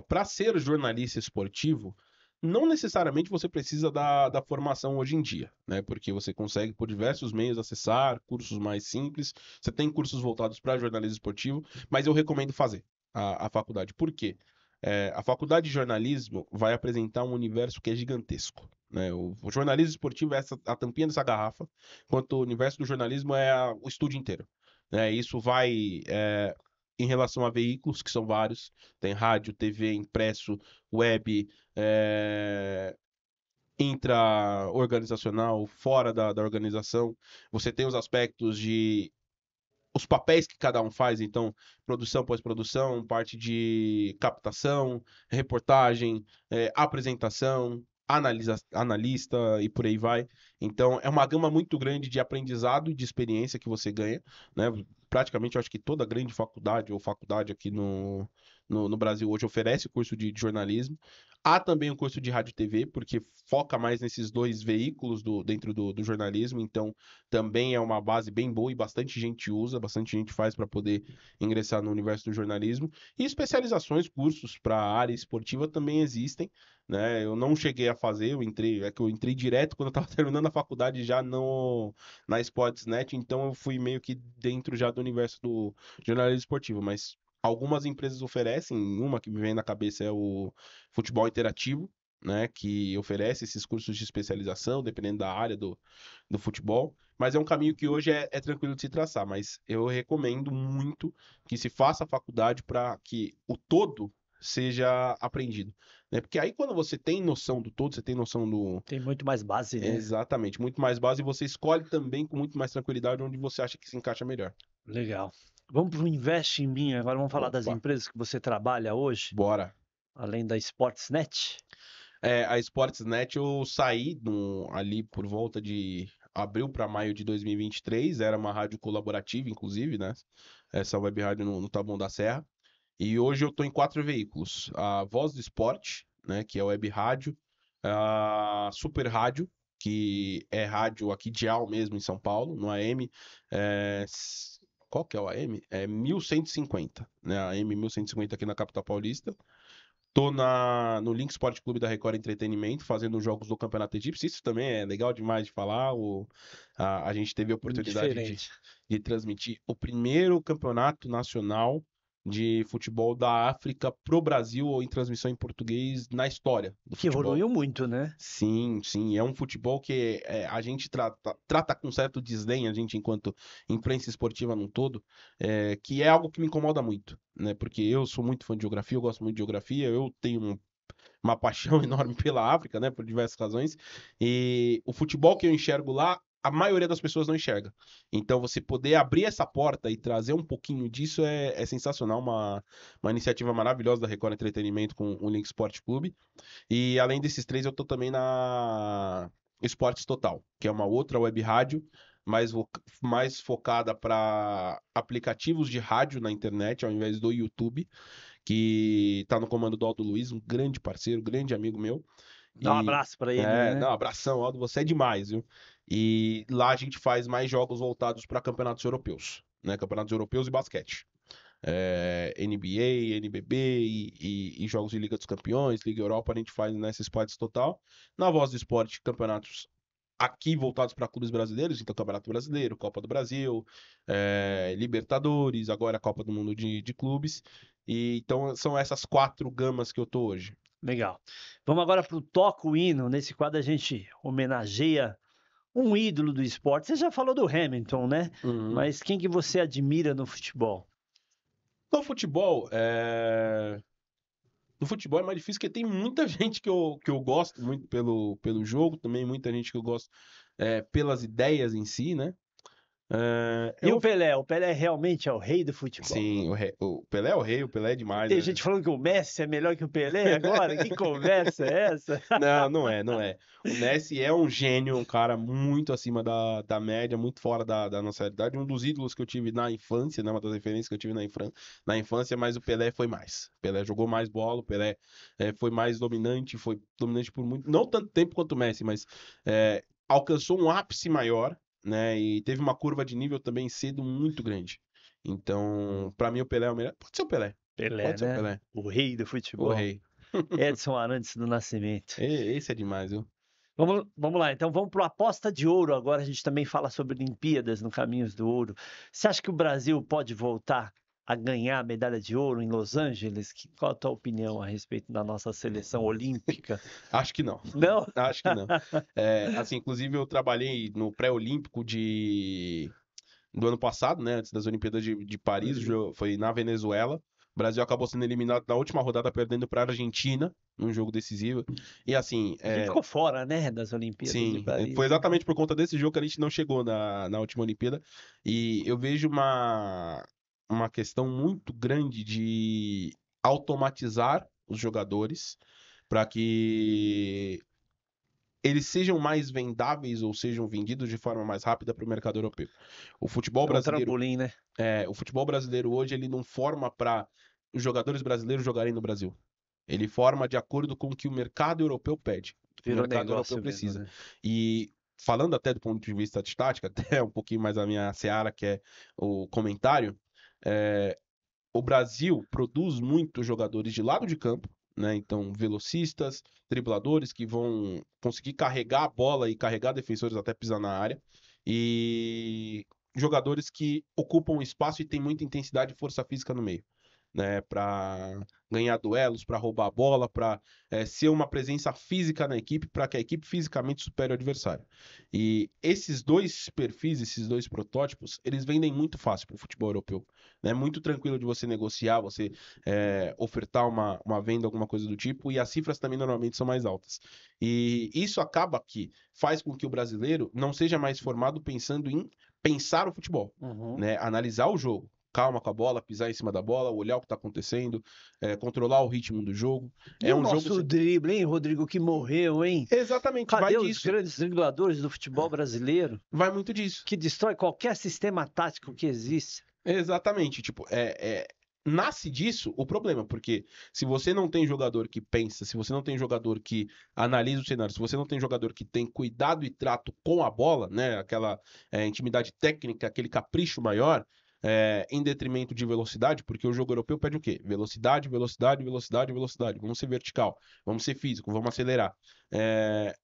para ser jornalista esportivo, não necessariamente você precisa da formação hoje em dia, né? Porque você consegue, por diversos meios, acessar cursos mais simples. Você tem cursos voltados para jornalismo esportivo, mas eu recomendo fazer a faculdade. Por quê? A faculdade de jornalismo vai apresentar um universo que é gigantesco. Né? O jornalismo esportivo é a tampinha dessa garrafa, enquanto o universo do jornalismo é o estúdio inteiro. Né? Isso vai em relação a veículos, que são vários, tem rádio, TV, impresso, web, intra-organizacional, fora da organização. Você tem os aspectos de os papéis que cada um faz, então, produção, pós-produção, parte de captação, reportagem, apresentação, analista e por aí vai. Então, é uma gama muito grande de aprendizado e de experiência que você ganha, né? Praticamente, eu acho que toda grande faculdade ou faculdade aqui no Brasil hoje oferece curso de jornalismo. Há também o curso de rádio e TV, porque foca mais nesses dois veículos dentro do jornalismo, então também é uma base bem boa e bastante gente usa, bastante gente faz para poder ingressar no universo do jornalismo. E especializações, cursos para a área esportiva também existem, né? Eu não cheguei a fazer, eu entrei direto quando eu estava terminando a faculdade já na Sportsnet, então eu fui meio que dentro já do universo do jornalismo esportivo, mas algumas empresas oferecem, uma que me vem na cabeça é o Futebol Interativo, né, que oferece esses cursos de especialização, dependendo da área do futebol. Mas é um caminho que hoje é tranquilo de se traçar. Mas eu recomendo muito que se faça a faculdade para que o todo seja aprendido. Né? Porque aí, quando você tem noção do todo, você tem noção do. Tem muito mais base, né? Exatamente, muito mais base, e você escolhe também com muito mais tranquilidade onde você acha que se encaixa melhor. Legal. Vamos para o Investe em Mim agora. Vamos falar das Opa, empresas que você trabalha hoje, bora. além da Sportsnet. A Sportsnet eu saí ali por volta de abril para maio de 2023, era uma rádio colaborativa, inclusive, né? Essa web rádio no Taboão da Serra. E hoje eu estou em 4 veículos. A Voz do Esporte, né, que é web rádio, a Super Rádio, que é rádio aqui de Al mesmo em São Paulo, no AM. Qual que é o AM? É 1150, né? A AM 1150 aqui na capital paulista. Tô no Link Sport Clube da Record Entretenimento, fazendo os jogos do Campeonato Egípcio. Isso também é legal demais de falar. A gente teve a oportunidade Diferente. de transmitir o primeiro campeonato nacional de futebol da África pro Brasil em transmissão em português na história do Que futebol. evoluiu muito, né? Sim, sim, é um futebol que a gente trata com certo desdém, a gente enquanto imprensa esportiva num todo, que é algo que me incomoda muito, né? Porque eu sou muito fã de geografia, eu gosto muito de geografia, eu tenho uma paixão enorme pela África, né? Por diversas razões, e o futebol que eu enxergo lá, a maioria das pessoas não enxerga. Então, você poder abrir essa porta e trazer um pouquinho disso é sensacional, uma iniciativa maravilhosa da Record Entretenimento com o Link Sport Clube. E além desses três, eu tô também na Esportes Total, que é uma outra web rádio mais focada para aplicativos de rádio na internet, ao invés do YouTube, que tá no comando do Aldo Luiz, um grande parceiro, grande amigo meu. Dá um abraço pra ele, né? Não, abração, Aldo, você é demais, viu? E lá a gente faz mais jogos voltados para campeonatos europeus, né? Campeonatos europeus e basquete. NBA, NBB e jogos de Liga dos Campeões, Liga Europa, a gente faz nessa squads total. Na Voz do Esporte, campeonatos aqui voltados para clubes brasileiros, então Campeonato Brasileiro, Copa do Brasil, Libertadores, agora a Copa do Mundo de clubes. E então são essas 4 gamas que eu tô hoje. Legal. Vamos agora pro Toca o Hino. Nesse quadro a gente homenageia um ídolo do esporte. Você já falou do Hamilton, né? Mas quem que você admira no futebol? No futebol, no futebol é mais difícil porque tem muita gente que eu gosto muito pelo jogo, também muita gente que eu gosto pelas ideias em si, né? E o Pelé? O Pelé realmente é o rei do futebol? Sim, o Pelé é o rei, o Pelé é demais. Tem gente falando que o Messi é melhor que o Pelé agora? Que conversa é essa? Não é. O Messi é um gênio, um cara muito acima da média, muito fora da nossa realidade. Um dos ídolos que eu tive na infância, né? Uma das referências que eu tive na infância, mas o Pelé foi mais. O Pelé jogou mais bola, o Pelé foi mais dominante, foi dominante por muito, não tanto tempo quanto o Messi, mas alcançou um ápice maior, né? E teve uma curva de nível também cedo muito grande. Então, pra mim, o Pelé é o melhor. Pode ser o Pelé. Pelé, Pode ser o né? Pelé. O rei do O futebol. rei. Edson Arantes do Nascimento. Esse é demais, viu? Vamos lá, então vamos para a aposta de ouro. Agora a gente também fala sobre Olimpíadas no Caminhos do Ouro. Você acha que o Brasil pode voltar a ganhar a medalha de ouro em Los Angeles? Qual a tua opinião a respeito da nossa seleção olímpica? Acho que não. Não? Acho que não. Assim, inclusive eu trabalhei no pré-olímpico do ano passado, né? Antes das Olimpíadas de Paris, foi na Venezuela. O Brasil acabou sendo eliminado na última rodada, perdendo para a Argentina, num jogo decisivo. E assim. A gente ficou fora, né? Das Olimpíadas de Sim, Paris. foi exatamente por conta desse jogo que a gente não chegou na última Olimpíada. E eu vejo uma questão muito grande de automatizar os jogadores para que eles sejam mais vendáveis ou sejam vendidos de forma mais rápida para o mercado europeu. O futebol É um brasileiro, trampolim, né? o futebol brasileiro hoje ele não forma para os jogadores brasileiros jogarem no Brasil. Ele forma de acordo com o que o mercado europeu pede. O Virou mercado negócio europeu mesmo, precisa. né? E falando até do ponto de vista de tática, até um pouquinho mais a minha seara, que é o comentário, o Brasil produz muitos jogadores de lado de campo, né? Então, velocistas, dribladores que vão conseguir carregar a bola e carregar defensores até pisar na área. E jogadores que ocupam espaço e têm muita intensidade e força física no meio, né? Para ganhar duelos, para roubar a bola, para ser uma presença física na equipe, para que a equipe fisicamente supere o adversário. E esses dois perfis, esses dois protótipos, eles vendem muito fácil para o futebol europeu. É muito tranquilo de você negociar, você ofertar uma venda, alguma coisa do tipo, e as cifras também normalmente são mais altas. E isso acaba que faz com que o brasileiro não seja mais formado pensando em pensar o futebol, né? Analisar o jogo. Calma com a bola, pisar em cima da bola, olhar o que está acontecendo, controlar o ritmo do jogo. E o nosso drible, hein, Rodrigo, que morreu, hein? Exatamente, Cadê vai os disso. grandes dribladores do futebol brasileiro? Vai muito disso. Que destrói qualquer sistema tático que existe. Exatamente, tipo, nasce disso o problema, porque se você não tem jogador que pensa, se você não tem jogador que analisa o cenário, se você não tem jogador que tem cuidado e trato com a bola, né, aquela intimidade técnica, aquele capricho maior, em detrimento de velocidade, porque o jogo europeu pede o quê? Velocidade, velocidade, velocidade, velocidade. Vamos ser vertical, vamos ser físico, vamos acelerar.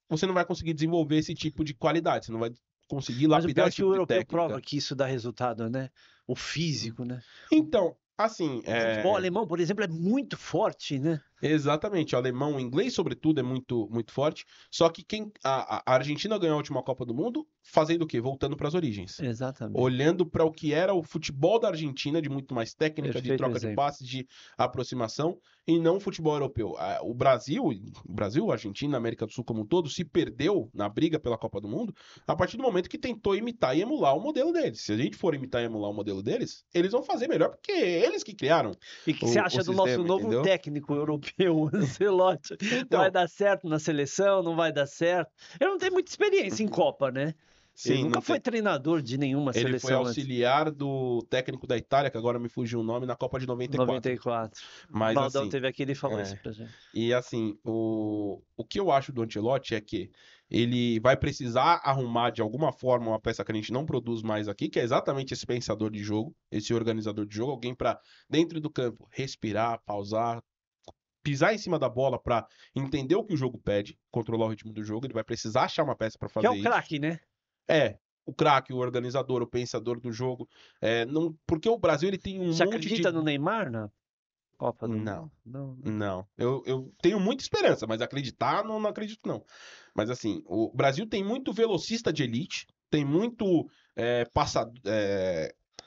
Você não vai conseguir desenvolver esse tipo de qualidade, você não vai conseguir lapidar. Mas o pior é esse que tipo o europeu técnica. prova que isso dá resultado, né? O físico, né? Então, assim... O futebol alemão, por exemplo, é muito forte, né? Exatamente, o alemão, o inglês, sobretudo, é muito, muito forte. Só que a Argentina ganhou a última Copa do Mundo fazendo o quê? Voltando para as origens. Exatamente. Olhando para o que era o futebol da Argentina, de muito mais técnica, Perfeito de troca exemplo. de passes, de aproximação, e não o futebol europeu. O Brasil, a Argentina, a América do Sul como um todo, se perdeu na briga pela Copa do Mundo a partir do momento que tentou imitar e emular o modelo deles. Se a gente for imitar e emular o modelo deles, eles vão fazer melhor, porque eles que criaram. E o que você acha do nosso novo entendeu? técnico europeu, o Ancelotti? Então, vai dar certo na seleção, não vai dar certo? Eu não tenho muita experiência em Copa, né? Ele Sim, nunca não foi tem. treinador de nenhuma Ele foi seleção antes. auxiliar do técnico da Itália, que agora me fugiu o nome, na Copa de 94. 94. Mas Valdão assim, teve aqui e falou isso é, pra gente. e assim, o que eu acho do Ancelotti é que ele vai precisar arrumar de alguma forma uma peça que a gente não produz mais aqui, que é exatamente esse pensador de jogo, esse organizador de jogo, alguém para dentro do campo respirar, pausar, pisar em cima da bola para entender o que o jogo pede, controlar o ritmo do jogo. Ele vai precisar achar uma peça para Que é fazer o isso. craque, né? É, o craque, o organizador, o pensador do jogo. Não, porque o Brasil ele tem um Você monte de. acredita no Neymar na Copa do Não. Mundo? Não, né? Não, eu tenho muita esperança, mas acreditar, não acredito, não. Mas assim, o Brasil tem muito velocista de elite, tem muito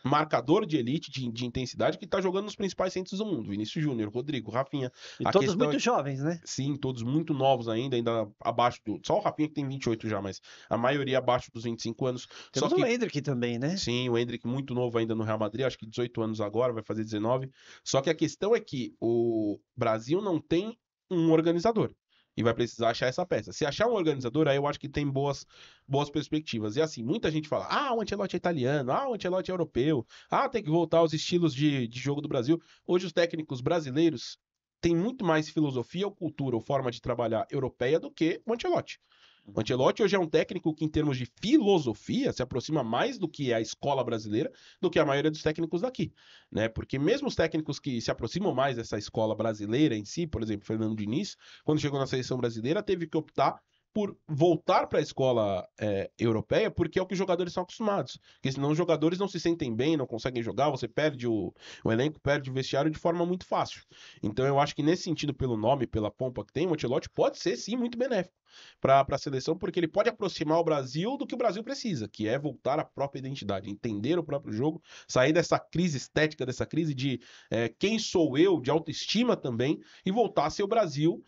marcador de elite, de intensidade, que tá jogando nos principais centros do mundo. Vinícius Júnior, Rodrigo, Rafinha. E A todos questão é muito jovens, né? sim, todos muito novos ainda abaixo do. Só o Rafinha que tem 28 já, mas a maioria abaixo dos 25 anos. Só Temos o que Endrick também, né? sim, o Endrick muito novo ainda no Real Madrid, acho que 18 anos agora, vai fazer 19. Só que a questão é que o Brasil não tem um organizador. E vai precisar achar essa peça. Se achar um organizador, aí eu acho que tem boas perspectivas. E assim, muita gente fala: o Ancelotti é italiano, o Ancelotti é europeu, tem que voltar aos estilos de jogo do Brasil. Hoje, os técnicos brasileiros têm muito mais filosofia ou cultura ou forma de trabalhar europeia do que o Ancelotti. O Ancelotti hoje é um técnico que, em termos de filosofia, se aproxima mais do que é a escola brasileira do que a maioria dos técnicos daqui, né? Porque mesmo os técnicos que se aproximam mais dessa escola brasileira em si, por exemplo, Fernando Diniz, quando chegou na seleção brasileira, teve que optar por voltar para a escola europeia, porque é o que os jogadores são acostumados. Porque senão os jogadores não se sentem bem, não conseguem jogar, você perde o elenco, perde o vestiário de forma muito fácil. Então eu acho que nesse sentido, pelo nome, pela pompa que tem, o Ancelotti pode ser sim muito benéfico para a seleção, porque ele pode aproximar o Brasil do que o Brasil precisa, que é voltar à própria identidade, entender o próprio jogo, sair dessa crise estética, dessa crise de quem sou eu, de autoestima também, e voltar a ser o Brasil,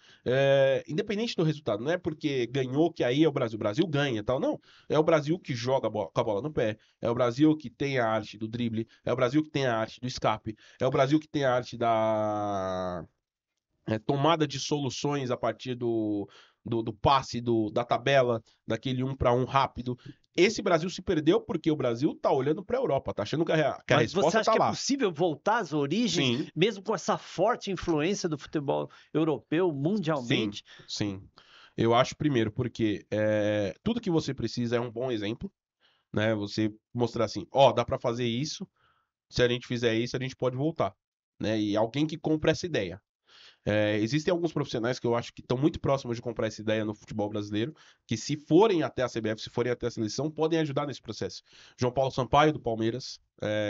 independente do resultado. Não é porque ganhou que aí é o Brasil. O Brasil ganha, tal. Não. É o Brasil que joga com a bola no pé. É o Brasil que tem a arte do drible. É o Brasil que tem a arte do escape. É o Brasil que tem a arte da tomada de soluções a partir do passe, da tabela, daquele 1-1 rápido. Esse Brasil se perdeu porque o Brasil tá olhando para a Europa, tá achando que a Mas você resposta acha tá que é lá. possível voltar às origens, Sim, mesmo com essa forte influência do futebol europeu sim, mundialmente? sim. Eu acho primeiro porque tudo que você precisa é um bom exemplo, né? Você mostrar assim, dá para fazer isso, se a gente fizer isso, a gente pode voltar, né? E alguém que compra essa ideia. Existem alguns profissionais que eu acho que estão muito próximos de comprar essa ideia no futebol brasileiro, que se forem até a CBF, se forem até a seleção, podem ajudar nesse processo. João Paulo Sampaio, do Palmeiras,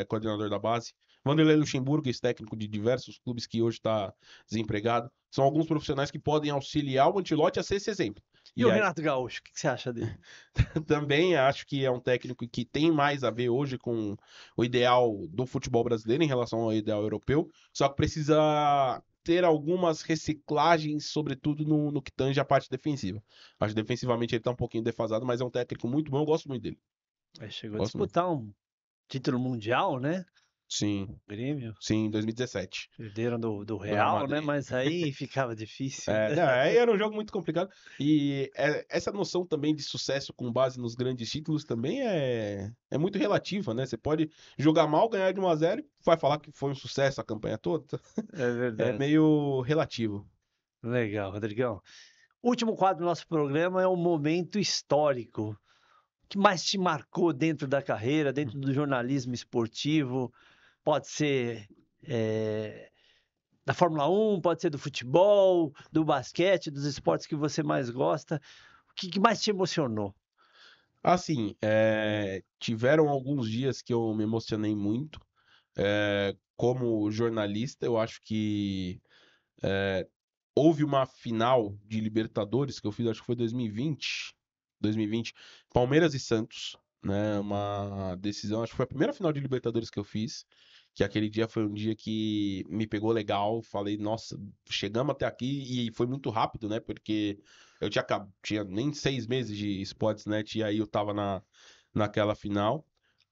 coordenador da base. Vanderlei Luxemburgo, esse técnico de diversos clubes que hoje está desempregado. São alguns profissionais que podem auxiliar o Ancelotti a ser esse exemplo. E o E aí, Renato Gaúcho, o que você acha dele? também acho que é um técnico que tem mais a ver hoje com o ideal do futebol brasileiro em relação ao ideal europeu, só que precisa ter algumas reciclagens, sobretudo no que tange a parte defensiva. Acho que defensivamente ele tá um pouquinho defasado, mas é um técnico muito bom, eu gosto muito dele. Ele chegou a Gosto muito. disputar um título mundial, né? Sim, Grêmio. sim, em 2017. Perderam do Do Real Real, né? Madrid. Mas aí ficava difícil. Não, aí era um jogo muito complicado. E essa noção também de sucesso com base nos grandes títulos também é muito relativa, né? Você pode jogar mal, ganhar de 1-0 e vai falar que foi um sucesso a campanha toda. É É verdade. meio relativo. Legal, Rodrigão. Último quadro do nosso programa é o momento histórico. O que mais te marcou dentro da carreira, dentro do jornalismo esportivo? Pode ser da Fórmula 1, pode ser do futebol, do basquete, dos esportes que você mais gosta. O que mais te emocionou? Assim, tiveram alguns dias que eu me emocionei muito. Como jornalista, eu acho que houve uma final de Libertadores que eu fiz, acho que foi 2020, Palmeiras e Santos, né? Uma decisão, acho que foi a primeira final de Libertadores que eu fiz, que aquele dia foi um dia que me pegou legal, falei, nossa, chegamos até aqui e foi muito rápido, né? Porque eu tinha nem 6 meses de Sportsnet e aí eu tava naquela final.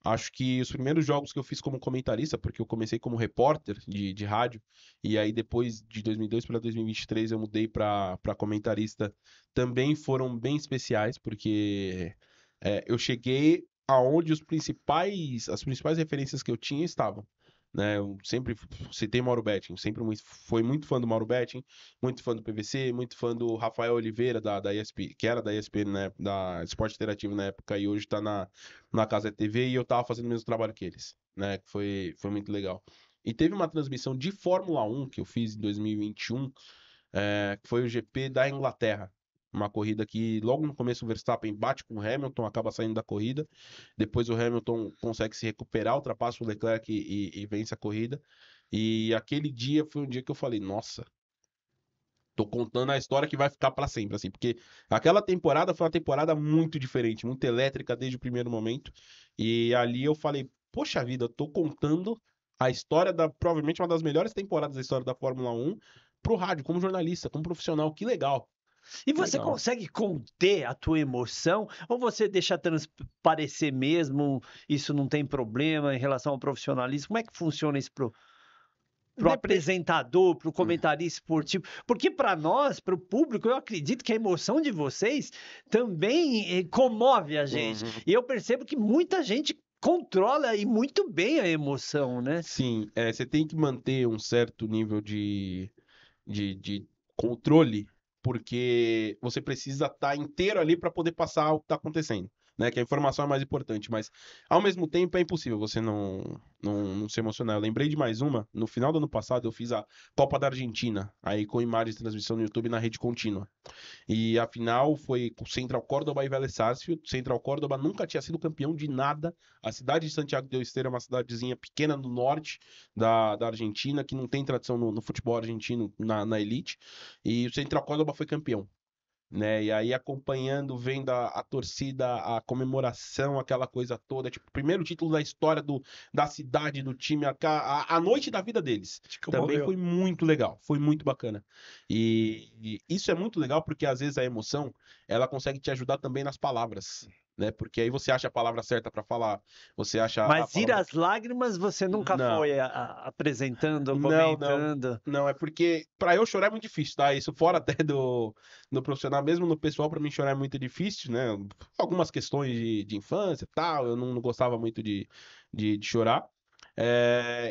Acho que os primeiros jogos que eu fiz como comentarista, porque eu comecei como repórter de rádio, e aí depois de 2002 para 2023 eu mudei para comentarista, também foram bem especiais, porque eu cheguei aonde as principais referências que eu tinha estavam. Né, eu sempre citei Mauro Betting, fui muito fã do Mauro Betting, muito fã do PVC, muito fã do Rafael Oliveira, da ESPN, que era da ESPN, né, da Esporte Interativo na época, e hoje tá na Casa TV, e eu tava fazendo o mesmo trabalho que eles, né, que foi muito legal. E teve uma transmissão de Fórmula 1 que eu fiz em 2021, que foi o GP da Inglaterra. Uma corrida que logo no começo o Verstappen bate com o Hamilton, acaba saindo da corrida. Depois o Hamilton consegue se recuperar, ultrapassa o Leclerc e vence a corrida. E aquele dia foi um dia que eu falei, nossa, tô contando a história que vai ficar para sempre, assim, porque aquela temporada foi uma temporada muito diferente, muito elétrica desde o primeiro momento. E ali eu falei, poxa vida, eu tô contando a história provavelmente uma das melhores temporadas da história da Fórmula 1 pro rádio, como jornalista, como profissional, que legal. E você Legal. consegue conter a tua emoção ou você deixa transparecer mesmo, isso não tem problema em relação ao profissionalismo? Como é que funciona isso pro Depende. apresentador, pro comentarista esportivo? Porque para nós, para o público, eu acredito que a emoção de vocês também comove a gente. Uhum. E eu percebo que muita gente controla e muito bem a emoção, né? Sim, você tem que manter um certo nível de controle, porque você precisa estar inteiro ali para poder passar o que está acontecendo, né? Que a informação é mais importante, mas ao mesmo tempo é impossível você não se emocionar. Eu lembrei de mais uma, no final do ano passado eu fiz a Copa da Argentina, aí com imagens de transmissão no YouTube na rede contínua. E a final foi com Central Córdoba e Vélez Sarsfield. Central Córdoba nunca tinha sido campeão de nada. A cidade de Santiago del Estero é uma cidadezinha pequena no norte da Argentina, que não tem tradição no futebol argentino na elite. E o Central Córdoba foi campeão. Né? E aí acompanhando, vendo a torcida, a comemoração, aquela coisa toda, tipo, primeiro título da história da cidade, do time, a noite da vida deles. Também foi muito legal, foi muito bacana. E isso é muito legal porque às vezes a emoção, ela consegue te ajudar também nas palavras, né? Porque aí você acha a palavra certa para falar, você acha a Mas ir palavra. às lágrimas você nunca Não. foi apresentando ou Não. comentando. Não, é porque pra eu chorar é muito difícil, tá? Isso fora até do profissional, mesmo no pessoal, pra mim chorar é muito difícil, né? Algumas questões de infância e tal, eu não gostava muito de chorar.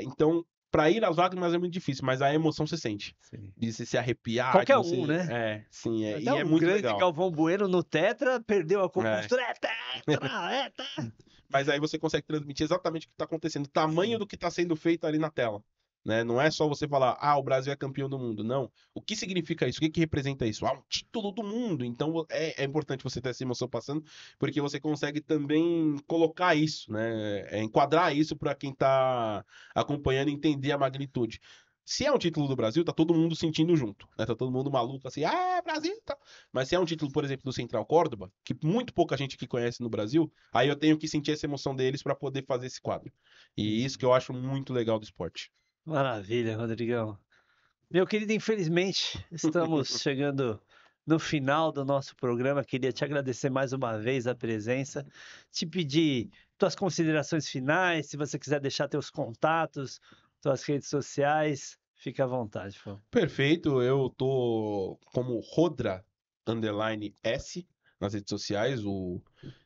Então, pra ir às lágrimas é muito difícil, mas a emoção você sente. Sim. De você se arrepiar, de Qualquer um, você. né? Sim, Até e é o muito grande legal. Galvão Bueno no Tetra perdeu a É. compostura. É Tetra, é Tetra. Mas aí você consegue transmitir exatamente o que está acontecendo, o tamanho do que está sendo feito ali na tela. Né? Não é só você falar, o Brasil é campeão do mundo. Não. O que significa isso? O que representa isso? Um título do mundo. Então é importante você ter essa emoção passando, porque você consegue também colocar isso, né? Enquadrar isso para quem está acompanhando entender a magnitude. Se é um título do Brasil, tá todo mundo sentindo junto, né? Tá todo mundo maluco assim, Brasil, tá. Mas se é um título, por exemplo, do Central Córdoba, que muito pouca gente que conhece no Brasil, aí eu tenho que sentir essa emoção deles para poder fazer esse quadro. E isso que eu acho muito legal do esporte. Maravilha, Rodrigão. Meu querido, infelizmente, estamos chegando no final do nosso programa. Queria te agradecer mais uma vez a presença, te pedir tuas considerações finais, se você quiser deixar teus contatos, tuas redes sociais, fica à vontade, por favor. Perfeito, eu tô como Rodra_S nas redes sociais, o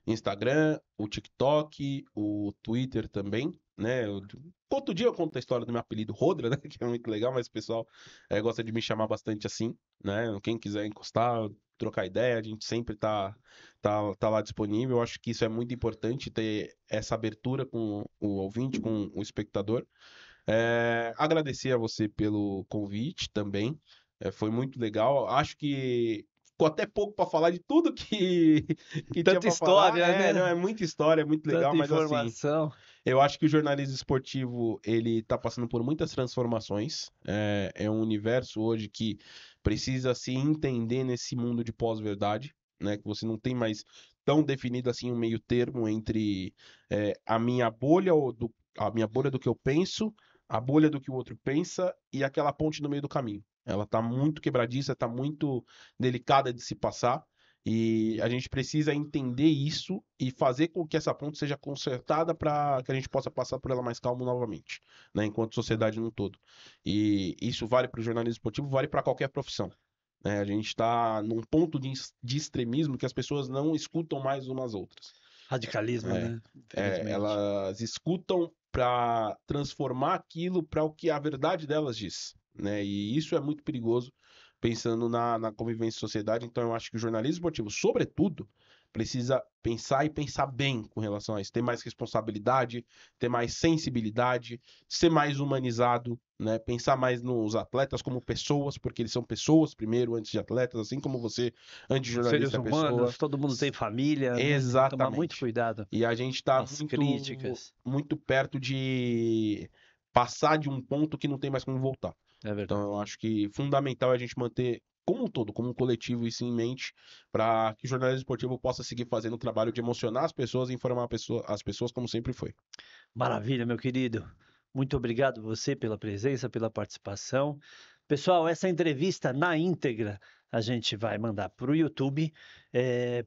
Instagram, o TikTok, o Twitter também, né? Outro dia eu conto a história do meu apelido Rodra, né? Que é muito legal, mas o pessoal gosta de me chamar bastante assim, né? Quem quiser encostar, trocar ideia, a gente sempre tá lá disponível. Eu acho que isso é muito importante, ter essa abertura com o ouvinte, com o espectador. Agradecer a você pelo convite também. Foi muito legal. Acho que ficou até pouco para falar de tudo que tinha Tanta para falar. história, Não, né? é muita história, é muito legal, Tanta mas assim, informação. eu acho que o jornalismo esportivo ele está passando por muitas transformações. É um universo hoje que precisa se entender nesse mundo de pós-verdade, né? Que você não tem mais tão definido assim um meio termo entre a minha bolha a minha bolha do que eu penso, a bolha do que o outro pensa e aquela ponte no meio do caminho. Ela está muito quebradiça, está muito delicada de se passar. E a gente precisa entender isso e fazer com que essa ponte seja consertada para que a gente possa passar por ela mais calmo novamente, né, enquanto sociedade no todo. E isso vale para o jornalismo esportivo, vale para qualquer profissão. Né? A gente está num ponto de extremismo que as pessoas não escutam mais umas outras. Radicalismo, né? Infelizmente. Elas escutam para transformar aquilo para o que a verdade delas diz, né? E isso é muito perigoso pensando na convivência em sociedade. Então eu acho que o jornalismo esportivo, sobretudo, precisa pensar e pensar bem com relação a isso, ter mais responsabilidade, ter mais sensibilidade, ser mais humanizado, né? Pensar mais nos atletas como pessoas, porque eles são pessoas primeiro, antes de atletas, assim como você, antes de Seres jornalista, é pessoa. humanos, todo mundo tem família, né? Tem que tomar muito Exatamente. cuidado E a gente com está as muito, críticas. muito perto de passar de um ponto que não tem mais como voltar. É Então, verdade. eu acho que fundamental é a gente manter, como um todo, como um coletivo, isso em mente, para que o jornalismo esportivo possa seguir fazendo o trabalho de emocionar as pessoas e informar as pessoas como sempre foi. Maravilha, meu querido. Muito obrigado você pela presença, pela participação. Pessoal, essa entrevista na íntegra a gente vai mandar para o YouTube,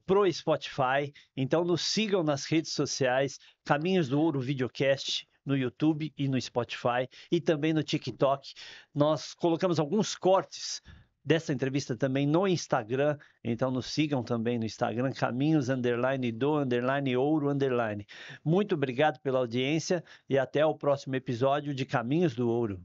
para o Spotify. Então nos sigam nas redes sociais, Caminhos do Ouro Videocast, no YouTube e no Spotify, e também no TikTok. Nós colocamos alguns cortes dessa entrevista também no Instagram, então nos sigam também no Instagram, Caminhos _do_ouro _. Muito obrigado pela audiência e até o próximo episódio de Caminhos do Ouro.